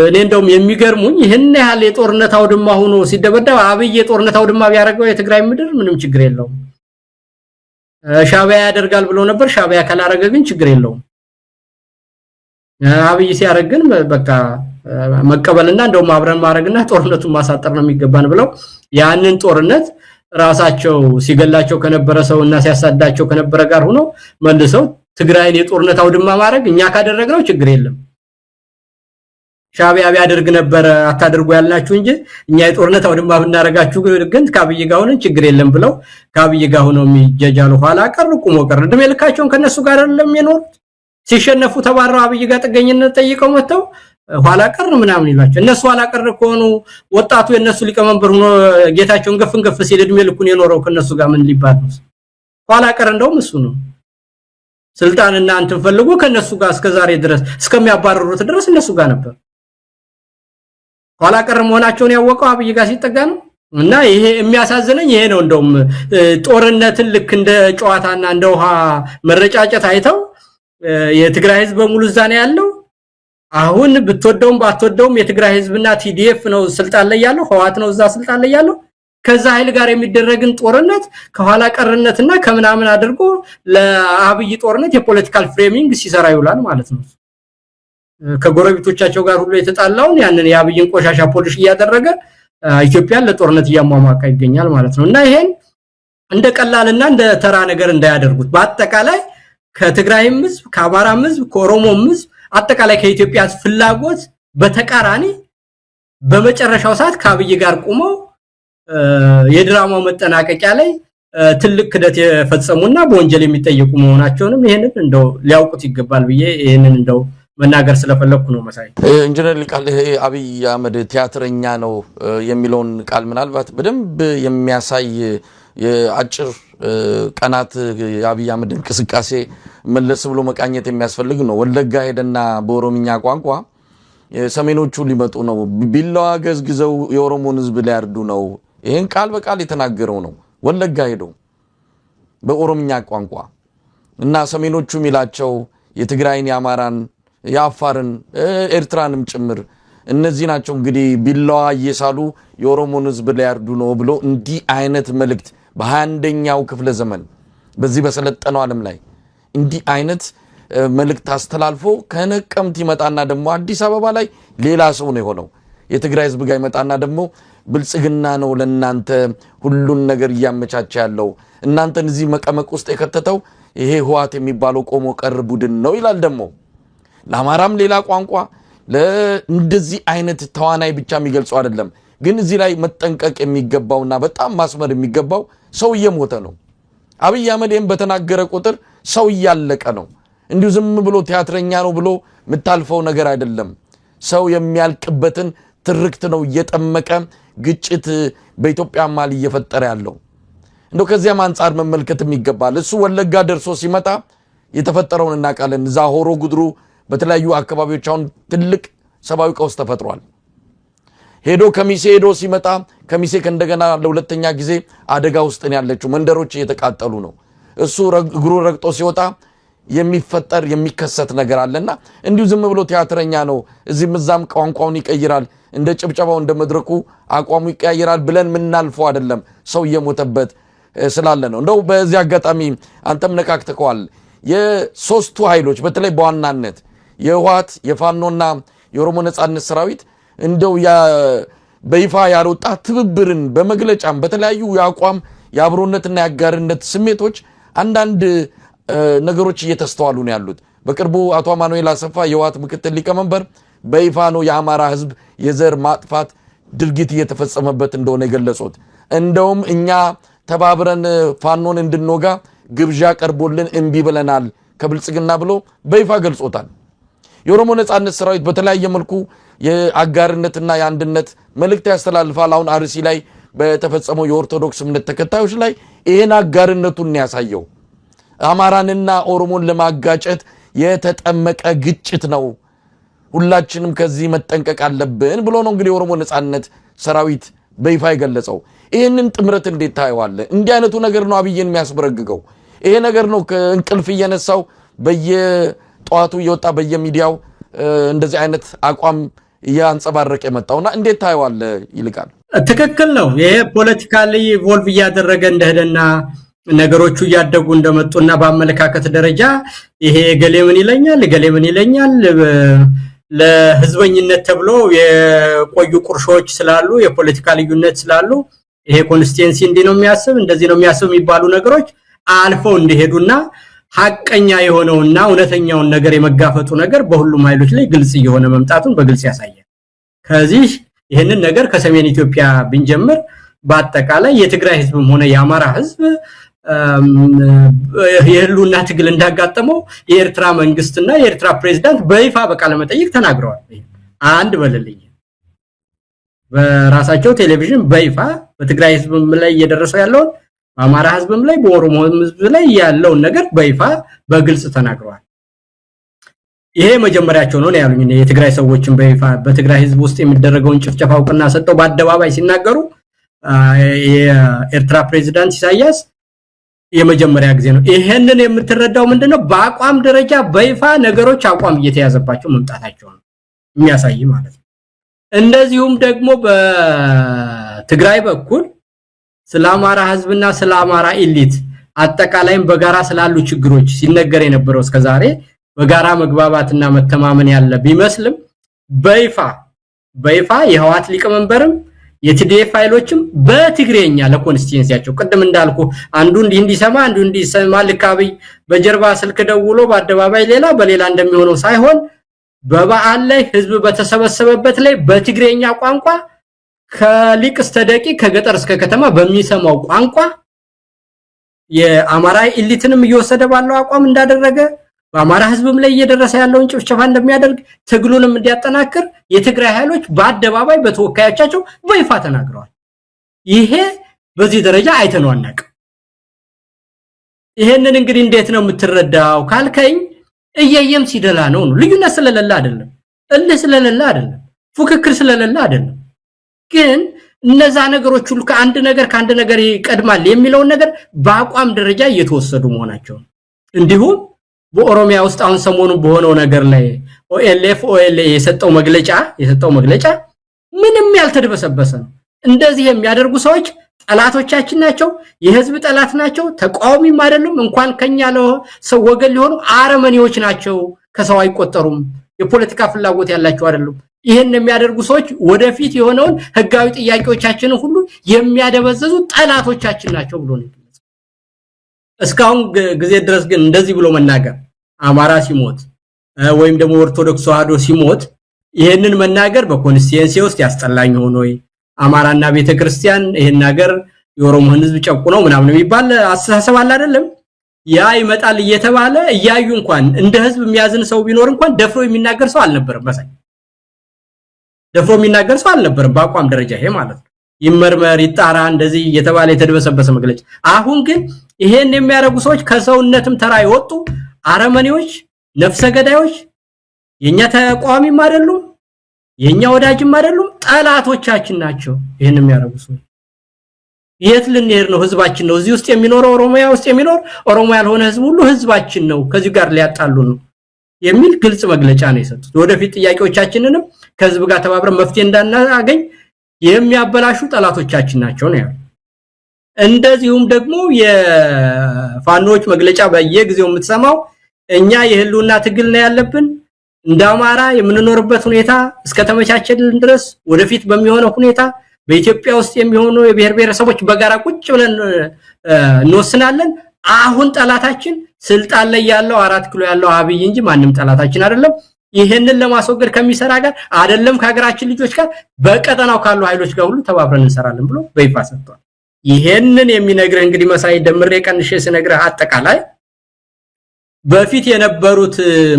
እኔ እንደውም የሚገርሙኝ ይሄን ያህል የጦርነት አውድማ ሆኖ ሲደበደብ አብይ የጦርነት አውድማ ቢያደርገው የትግራይ ምድር ምንም ችግር የለውም። ሻቢያ ያደርጋል ብሎ ነበር። ሻቢያ ካላረገ ግን ችግር የለውም። አብይ ሲያደርግ ግን በቃ መቀበልና እንደውም አብረን ማድረግና ጦርነቱን ማሳጠር ነው የሚገባን ብለው ያንን ጦርነት ራሳቸው ሲገላቸው ከነበረ ሰውና ሲያሳዳቸው ከነበረ ጋር ሆኖ መልሰው ትግራይን የጦርነት አውድማ ማድረግ እኛ ካደረግነው ችግር የለም ሻቢያ ቢያደርግ ነበር አታደርጉ ያልናችሁ እንጂ እኛ የጦርነት አውድማ ብናረጋችሁ ግን ከአብይ ጋር ሆነን ችግር የለም ብለው ከአብይ ጋር ሆነው የሚጀጃሉ ኋላ ቀር ቁሞ ቀር እድሜ ልካቸውን ከነሱ ጋር አይደለም የኖሩት። ሲሸነፉ ተባረው አብይ ጋር ጥገኝነት ጠይቀው መተው ኋላ ቀር ምናምን ይላቸው። እነሱ ኋላ ቀር ከሆኑ ወጣቱ የነሱ ሊቀመንበር ሆኖ ጌታቸውን ገፍ ሲል እድሜ ልኩን የኖረው ከነሱ ጋር ምን ሊባል ነው? ኋላ ቀር እንደውም እሱ ነው። ስልጣንና አንተን ፈልጎ ከነሱ ጋር እስከዛሬ ድረስ እስከሚያባረሩት ድረስ እነሱ ጋር ነበር። ኋላ ቀር መሆናቸውን ያወቀው አብይ ጋር ሲጠጋ ነው። እና ይሄ የሚያሳዝነኝ ይሄ ነው። እንደውም ጦርነትን ልክ እንደ ጨዋታና እንደ ውሃ መረጫጨት አይተው የትግራይ ህዝብ በሙሉ ዛኔ ያለው አሁን ብትወደውም ባትወደውም የትግራይ ህዝብና ቲዲኤፍ ነው ስልጣን ላይ ያለው፣ ህዋት ነው እዛ ስልጣን ላይ ያለው። ከዛ ኃይል ጋር የሚደረግን ጦርነት ከኋላ ቀርነትና ከምናምን አድርጎ ለአብይ ጦርነት የፖለቲካል ፍሬሚንግ ሲሰራ ይውላል ማለት ነው። ከጎረቤቶቻቸው ጋር ሁሉ የተጣላውን ያንን የአብይን ቆሻሻ ፖሊሽ ያደረገ ኢትዮጵያን ለጦርነት ያሟሟቃ ይገኛል ማለት ነው። እና ይሄን እንደ ቀላልና እንደ ተራ ነገር እንዳያደርጉት በአጠቃላይ ከትግራይም ህዝብ ከአማራም ህዝብ ከኦሮሞም ህዝብ አጠቃላይ ከኢትዮጵያ ፍላጎት በተቃራኒ በመጨረሻው ሰዓት ከአብይ ጋር ቆመው የድራማው መጠናቀቂያ ላይ ትልቅ ክደት የፈጸሙና በወንጀል የሚጠየቁ መሆናቸውንም ይሄንን እንደው ሊያውቁት ይገባል ብዬ ይሄንን እንደው መናገር ስለፈለኩ ነው። መሳይ ኢንጂነር ሊቃል አብይ አህመድ ቲያትረኛ ነው የሚለውን ቃል ምናልባት በደንብ የሚያሳይ የአጭር ቀናት የአብይ አህመድ እንቅስቃሴ መለስ ብሎ መቃኘት የሚያስፈልግ ነው። ወለጋ ሄደና በኦሮምኛ ቋንቋ ሰሜኖቹ ሊመጡ ነው፣ ቢላዋ ገዝግዘው የኦሮሞን ህዝብ ሊያርዱ ነው። ይሄን ቃል በቃል የተናገረው ነው ወለጋ ሄዶ በኦሮምኛ ቋንቋ እና ሰሜኖቹ ሚላቸው የትግራይን የአማራን የአፋርን ኤርትራንም ጭምር እነዚህ ናቸው። እንግዲህ ቢላዋ እየሳሉ የኦሮሞን ህዝብ ሊያርዱ ነው ብሎ እንዲህ አይነት መልእክት በ21ኛው ክፍለ ዘመን በዚህ በሰለጠነው ዓለም ላይ እንዲህ አይነት መልእክት አስተላልፎ ከነቀምት ይመጣና ደግሞ አዲስ አበባ ላይ ሌላ ሰው ነው የሆነው። የትግራይ ህዝብ ጋር ይመጣና ደግሞ ብልጽግና ነው ለናንተ ሁሉን ነገር ያመቻቻ ያለው እናንተን እዚህ መቀመቅ ውስጥ የከተተው ይሄ ህዋት የሚባለው ቆሞ ቀር ቡድን ነው ይላል ደግሞ ለአማራም ሌላ ቋንቋ ለእንደዚህ አይነት ተዋናይ ብቻ የሚገልጸው አይደለም ግን እዚህ ላይ መጠንቀቅ የሚገባውና በጣም ማስመር የሚገባው ሰው እየሞተ ነው አብይ አህመድም በተናገረ ቁጥር ሰው እያለቀ ነው እንዲሁ ዝም ብሎ ቲያትረኛ ነው ብሎ ምታልፈው ነገር አይደለም ሰው የሚያልቅበትን ትርክት ነው እየጠመቀ ግጭት በኢትዮጵያ ማል እየፈጠረ ያለው እንደው ከዚያም አንፃር መመልከት የሚገባል እሱ ወለጋ ደርሶ ሲመጣ የተፈጠረውን እናቃለን ዛሆሮ ጉድሩ በተለያዩ አካባቢዎች አሁን ትልቅ ሰባዊ ቀውስ ተፈጥሯል ሄዶ ከሚሴ ሄዶ ሲመጣ ከሚሴ ከእንደገና ለሁለተኛ ጊዜ አደጋ ውስጥ ነው ያለችው መንደሮች እየተቃጠሉ ነው እሱ እግሩ ረግጦ ሲወጣ የሚፈጠር የሚከሰት ነገር አለና እንዲሁ ዝም ብሎ ቲያትረኛ ነው እዚህም እዛም ቋንቋውን ይቀይራል እንደ ጭብጨባው እንደ መድረኩ አቋሙ ይቀያየራል ብለን ምናልፈው አይደለም ሰው እየሞተበት ስላለ ነው እንደው በዚህ አጋጣሚ አንተም ነካክተከዋል የሶስቱ ኃይሎች በተለይ በዋናነት የህወሓት የፋኖና የኦሮሞ ነጻነት ሰራዊት እንደው በይፋ ያልወጣ ትብብርን በመግለጫም በተለያዩ ያቋም ያብሮነትና ያጋርነት ስሜቶች አንዳንድ ነገሮች እየተስተዋሉ ነው ያሉት በቅርቡ አቶ አማኑኤል አሰፋ የህወሓት ምክትል ሊቀመንበር በይፋ ነው የአማራ ህዝብ የዘር ማጥፋት ድርጊት እየተፈጸመበት እንደሆነ የገለጹት እንደውም እኛ ተባብረን ፋኖን እንድንወጋ ግብዣ ቀርቦልን እንቢ ብለናል ከብልጽግና ብሎ በይፋ ገልጾታል የኦሮሞ ነጻነት ሰራዊት በተለያየ መልኩ የአጋርነትና የአንድነት መልእክት ያስተላልፋል አሁን አርሲ ላይ በተፈጸመው የኦርቶዶክስ እምነት ተከታዮች ላይ ይሄን አጋርነቱን ያሳየው አማራንና ኦሮሞን ለማጋጨት የተጠመቀ ግጭት ነው ሁላችንም ከዚህ መጠንቀቅ አለብን ብሎ ነው እንግዲህ የኦሮሞ ነጻነት ሰራዊት በይፋ የገለጸው ይሄንን ጥምረት እንዴት ታየዋለ እንዲህ አይነቱ ነገር ነው አብይን የሚያስበረግገው ይሄ ነገር ነው ከእንቅልፍ እየነሳው በየጧቱ እየወጣ በየሚዲያው እንደዚህ አይነት አቋም ያንጸባረቀ የመጣውና እንዴት ታየዋለ ይልቃል ትክክል ነው ይሄ ፖለቲካሊ ኢቮልቭ ያደረገ እንደሄደና ነገሮቹ ያደጉ እንደመጡና በአመለካከት ደረጃ ይሄ ገሌምን ይለኛል ለህዝበኝነት ተብሎ የቆዩ ቁርሾች ስላሉ የፖለቲካ ልዩነት ስላሉ ይሄ ኮንስቲትዩንሲ እንዲህ ነው የሚያስብ እንደዚህ ነው የሚያስብ የሚባሉ ነገሮች አልፈው እንደሄዱና ሐቀኛ የሆነውና እውነተኛውን ነገር የመጋፈጡ ነገር በሁሉም ኃይሎች ላይ ግልጽ የሆነ መምጣቱን በግልጽ ያሳያል ከዚህ ይሄንን ነገር ከሰሜን ኢትዮጵያ ብንጀምር በአጠቃላይ የትግራይ ህዝብም ሆነ የአማራ ህዝብ የህሉና ትግል እንዳጋጠመው የኤርትራ መንግስትና የኤርትራ ፕሬዝዳንት በይፋ በቃለ መጠይቅ ተናግረዋል አንድ በለልኝ በራሳቸው ቴሌቪዥን በይፋ በትግራይ ህዝብም ላይ እየደረሰው ያለው በአማራ ህዝብም ላይ በኦሮሞ ህዝብ ላይ ያለው ነገር በይፋ በግልጽ ተናግረዋል ይሄ መጀመሪያቸው ነው ያሉኝ የትግራይ ሰዎችን በይፋ በትግራይ ህዝብ ውስጥ የሚደረገውን ጭፍጨፋ አውቅና ሰጠው በአደባባይ ሲናገሩ የኤርትራ ፕሬዝዳንት ኢሳያስ የመጀመሪያ ጊዜ ነው ይሄንን የምትረዳው ምንድነው በአቋም ደረጃ በይፋ ነገሮች አቋም እየተያዘባቸው መምጣታቸው ነው የሚያሳይ ማለት ነው እንደዚሁም ደግሞ በትግራይ በኩል ስለ አማራ ህዝብና ስለ አማራ ኤሊት አጠቃላይም በጋራ ስላሉ ችግሮች ሲነገር የነበረው እስከዛሬ በጋራ መግባባትና መተማመን ያለ ቢመስልም በይፋ የህወሓት ሊቀመንበርም የቲዲኤፍ ፋይሎችም በትግሬኛ ለኮንስቲትዩንሲያቸው ቀደም እንዳልኩ አንዱ እንዲሰማ አንዱ እንዲሰማ ልካብይ በጀርባ ስልክ ደውሎ በአደባባይ ሌላ በሌላ እንደሚሆነው ሳይሆን በበዓል ላይ ህዝብ በተሰበሰበበት ላይ በትግሬኛ ቋንቋ ከሊቅ እስከ ደቂቅ ከገጠር እስከ ከተማ በሚሰማው ቋንቋ የአማራ ኤሊትንም እየወሰደ ባለው አቋም እንዳደረገ በአማራ ህዝብም ላይ እየደረሰ ያለውን ጭፍጨፋ እንደሚያደርግ ትግሉንም እንዲያጠናክር የትግራይ ኃይሎች በአደባባይ በተወካዮቻቸው በይፋ ተናግረዋል ይሄ በዚህ ደረጃ አይተነው አናቅ ይሄንን እንግዲህ እንዴት ነው የምትረዳው ካልከኝ እየየም ሲደላ ነው ልዩነት ስለሌለ አይደለም እልህ ስለሌለ አይደለም ፉክክር ስለሌለ አይደለም ግን እነዛ ነገሮች ሁሉ ከአንድ ነገር ይቀድማል የሚለው ነገር በአቋም ደረጃ እየተወሰዱ መሆናቸው እንዲሁም በኦሮሚያ ውስጥ አሁን ሰሞኑን በሆነው ነገር ላይ ኦኤልኤ የሰጠው መግለጫ ምንም ያልተደበሰበሰ ነው እንደዚህ የሚያደርጉ ሰዎች ጠላቶቻችን ናቸው የህዝብ ጠላት ናቸው ተቃዋሚም አይደሉም እንኳን ከኛ ለሰው ወገን ሊሆኑ አረመኔዎች ናቸው ከሰው አይቆጠሩም የፖለቲካ ፍላጎት ያላቸው አይደሉም ይሄን የሚያደርጉ ሰዎች ወደፊት የሆነውን ህጋዊ ጥያቄዎቻችንን ሁሉ የሚያደበዘዙ ጠላቶቻችን ናቸው ብሎ ነው። እስካሁን ጊዜ ድረስ ግን እንደዚህ ብሎ መናገር አማራ ሲሞት ወይም ደግሞ ኦርቶዶክስ ተዋህዶ ሲሞት ይሄንን መናገር በኮንስቲቲዩንሲ ውስጥ ያስጠላኝ ሆኖ አማራና ቤተክርስቲያን ይሄን ነገር የኦሮሞን ህዝብ ጨቁነው ምናምን የሚባል አስተሳሰብ አለ አይደለም። ያ ይመጣል እየተባለ እያዩ እንኳን እንደ ህዝብ የሚያዝን ሰው ቢኖር እንኳን ደፍሮ የሚናገር ሰው አልነበረም። መሳይ ደፍሮ የሚናገር ሰው አልነበረም በአቋም ደረጃ ይሄ ማለት ነው። ይመርመር ይጣራ እንደዚህ እየተባለ የተደበሰበሰ መግለጫ። አሁን ግን ይሄን የሚያረጉ ሰዎች ከሰውነትም ተራ ይወጡ አረመኔዎች፣ ነፍሰ ገዳዮች የኛ ተቋሚም አይደሉም፣ የኛ ወዳጅም አይደሉም፣ ጠላቶቻችን ናቸው። ይሄን የሚያረጉ ሰዎች የት ልንሄድ ነው? ህዝባችን ነው እዚህ ውስጥ የሚኖረው ኦሮሚያ ውስጥ የሚኖር ኦሮሞ ያልሆነ ህዝብ ሁሉ ህዝባችን ነው፣ ከዚህ ጋር ሊያጣሉ ነው የሚል ግልጽ መግለጫ ነው የሰጡት። ወደፊት ጥያቄዎቻችንንም ከህዝብ ጋር ተባብረን መፍትሄ እንዳናገኝ የሚያበላሹ ጠላቶቻችን ናቸው ነው ያለው። እንደዚሁም ደግሞ የፋኖች መግለጫ በየጊዜው የምትሰማው እኛ የህልውና ትግል ነው ያለብን እንደ አማራ የምንኖርበት ሁኔታ እስከተመቻቸልን ድረስ ወደፊት በሚሆነው ሁኔታ በኢትዮጵያ ውስጥ የሚሆኑ የብሔር ብሔረሰቦች በጋራ ቁጭ ብለን እንወስናለን። አሁን ጠላታችን ስልጣን ላይ ያለው 4 ኪሎ ያለው አብይ እንጂ ማንም ጠላታችን አይደለም። ይሄንን ለማስወገድ ከሚሰራ ጋር አይደለም ከሀገራችን ልጆች ጋር በቀጠናው ካሉ ኃይሎች ጋር ሁሉ ተባብረን እንሰራለን ብሎ በይፋ ሰጥቷል። ይሄንን የሚነግርህ እንግዲህ መሳይ ደምሬ ቀንሼ ስነግርህ አጠቃላይ በፊት የነበሩት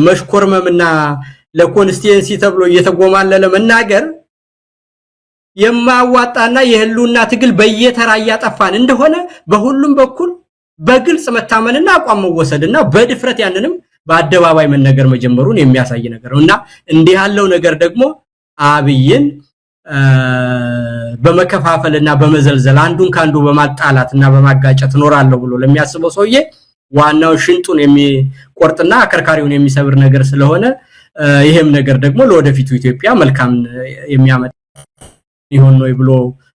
መሽኮርመምና ለኮንስቲቲዩንሲ ተብሎ እየተጎማለለ መናገር የማዋጣና የህልውና ትግል በየተራ ያጠፋን እንደሆነ በሁሉም በኩል በግልጽ መታመንና አቋም መወሰድና በድፍረት ያንንም በአደባባይ መነገር መጀመሩን የሚያሳይ ነገር ነውና እንዲህ ያለው ነገር ደግሞ አብይን በመከፋፈልና በመዘልዘል አንዱን ካንዱ በማጣላትና በማጋጨት ኖራለሁ ብሎ ለሚያስበው ሰውዬ ዋናው ሽንጡን የሚቆርጥና አከርካሪውን የሚሰብር ነገር ስለሆነ ይሄም ነገር ደግሞ ለወደፊቱ ኢትዮጵያ መልካም የሚያመጣ ይሆን ነው ብሎ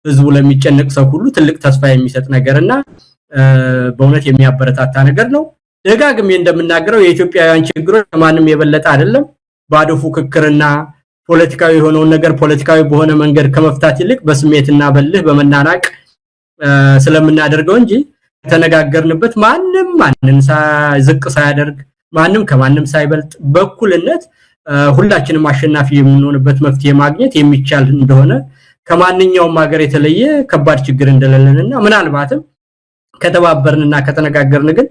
ህዝቡ ለሚጨነቅ ሰው ሁሉ ትልቅ ተስፋ የሚሰጥ ነገርና በእውነት የሚያበረታታ ነገር ነው። ደጋግሜ እንደምናገረው የኢትዮጵያውያን ችግሮች ከማንም የበለጠ አይደለም። ባዶ ፉክክርና ፖለቲካዊ የሆነውን ነገር ፖለቲካዊ በሆነ መንገድ ከመፍታት ይልቅ በስሜትና በልህ በመናናቅ ስለምናደርገው እንጂ ተነጋገርንበት ማንንም ዝቅ ሳያደርግ ማንም ከማንም ሳይበልጥ በኩልነት ሁላችንም አሸናፊ የምንሆንበት መፍትሄ ማግኘት የሚቻል እንደሆነ ከማንኛውም ሀገር የተለየ ከባድ ችግር እንደሌለንና ምናልባትም ከተባበርንና ከተነጋገርን ግን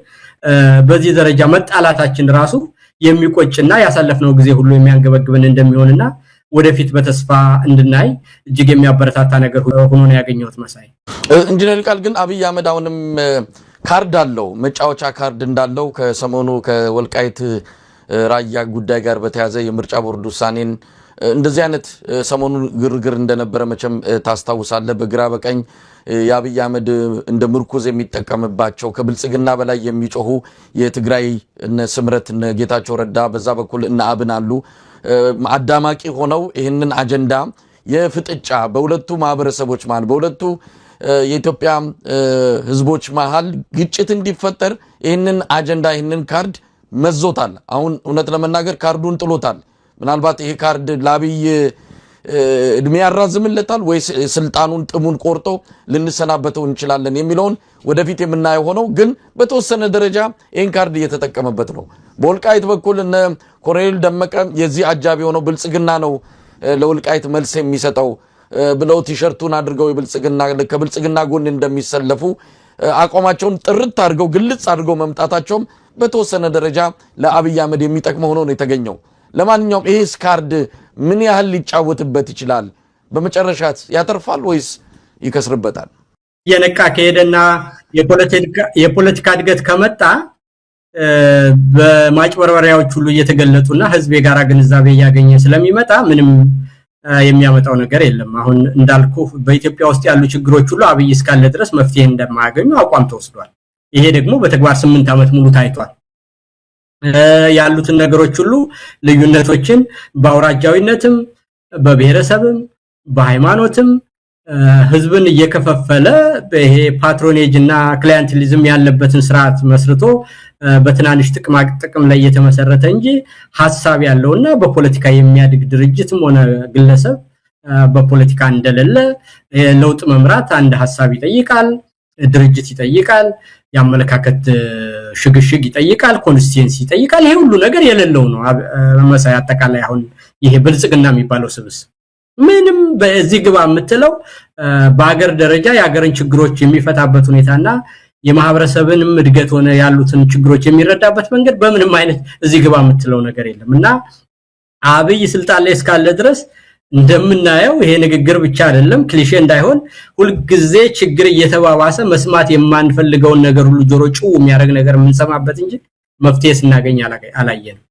በዚህ ደረጃ መጣላታችን ራሱ የሚቆጭና ያሳለፍነው ጊዜ ሁሉ የሚያንገበግበን እንደሚሆንና ወደፊት በተስፋ እንድናይ እጅግ የሚያበረታታ ነገር ሆኖ ነው ያገኘሁት። መሳይ ኢንጂነር ቃል ግን አብይ አህመድ አሁንም ካርድ አለው መጫወቻ ካርድ እንዳለው ከሰሞኑ ከወልቃይት ራያ ጉዳይ ጋር በተያዘ የምርጫ ቦርድ ውሳኔን እንደዚህ አይነት ሰሞኑን ግርግር እንደነበረ መቼም ታስታውሳለህ። በግራ በቀኝ የአብይ አህመድ እንደ ምርኩዝ የሚጠቀምባቸው ከብልጽግና በላይ የሚጮሁ የትግራይ እነ ስምረት እነ ጌታቸው ረዳ በዛ በኩል እነ አብን አሉ አዳማቂ ሆነው ይህንን አጀንዳ የፍጥጫ በሁለቱ ማህበረሰቦች መሃል በሁለቱ የኢትዮጵያ ህዝቦች መሃል ግጭት እንዲፈጠር ይህንን አጀንዳ ይህንን ካርድ መዞታል። አሁን እውነት ለመናገር ካርዱን ጥሎታል። ምናልባት ይሄ ካርድ ለአብይ እድሜ ያራዝምለታል ወይስ ስልጣኑን ጥሙን ቆርጦ ልንሰናበተው እንችላለን የሚለውን ወደፊት የምናየው ሆነው ግን በተወሰነ ደረጃ ይሄን ካርድ እየተጠቀመበት ነው። በወልቃይት በኩል እነ ኮሎኔል ደመቀ የዚህ አጃቢ ሆነው ብልጽግና ነው ለወልቃይት መልስ የሚሰጠው ብለው ቲሸርቱን አድርገው ከብልጽግና ጎን እንደሚሰለፉ አቋማቸውን ጥርት አድርገው ግልጽ አድርገው መምጣታቸውም በተወሰነ ደረጃ ለአብይ አህመድ የሚጠቅመው ሆኖ ነው የተገኘው። ለማንኛውም ይሄስ ካርድ ምን ያህል ሊጫወትበት ይችላል? በመጨረሻት ያተርፋል ወይስ ይከስርበታል? የነቃ ከሄደና የፖለቲካ እድገት ከመጣ በማጭበርበሪያዎች ሁሉ እየተገለጡና ህዝብ የጋራ ግንዛቤ ያገኘ ስለሚመጣ ምንም የሚያመጣው ነገር የለም። አሁን እንዳልኩ በኢትዮጵያ ውስጥ ያሉ ችግሮች ሁሉ አብይ እስካለ ድረስ መፍትሄ እንደማያገኙ አቋም ተወስዷል። ይሄ ደግሞ በተግባር 8 ዓመት ሙሉ ታይቷል። ያሉትን ነገሮች ሁሉ ልዩነቶችን በአውራጃዊነትም በብሔረሰብም በሃይማኖትም ህዝብን እየከፈፈለ በይሄ ፓትሮኔጅ እና ክላይንትሊዝም ያለበትን ስርዓት መስርቶ በትናንሽ ጥቅም ላይ የተመሰረተ እንጂ ሐሳብ ያለውና በፖለቲካ የሚያድግ ድርጅትም ሆነ ግለሰብ በፖለቲካ እንደሌለ ለውጥ መምራት አንድ ሐሳብ ይጠይቃል ድርጅት ይጠይቃል ያመለካከት ሽግሽግ ይጠይቃል ኮንስቲትዩንሲ ይጠይቃል ይሄ ሁሉ ነገር የሌለው ነው መሳይ አጠቃላይ አሁን ይሄ ብልጽግና የሚባለው ስብስ ምንም በዚህ ግባ የምትለው በአገር ደረጃ የአገርን ችግሮች የሚፈታበት ሁኔታና የማህበረሰብንም እድገት ሆነ ያሉትን ችግሮች የሚረዳበት መንገድ በምንም አይነት እዚህ ግባ የምትለው ነገር የለምና አብይ ስልጣን ላይ እስካለ ድረስ እንደምናየው ይሄ ንግግር ብቻ አይደለም ክሊሼ እንዳይሆን ሁሉ ጊዜ ችግር እየተባባሰ መስማት የማንፈልገውን ነገር ሁሉ ጆሮ ጭው የሚያደርግ ነገር የምንሰማበት እንጂ መፍትሄ ስናገኝ አላየንም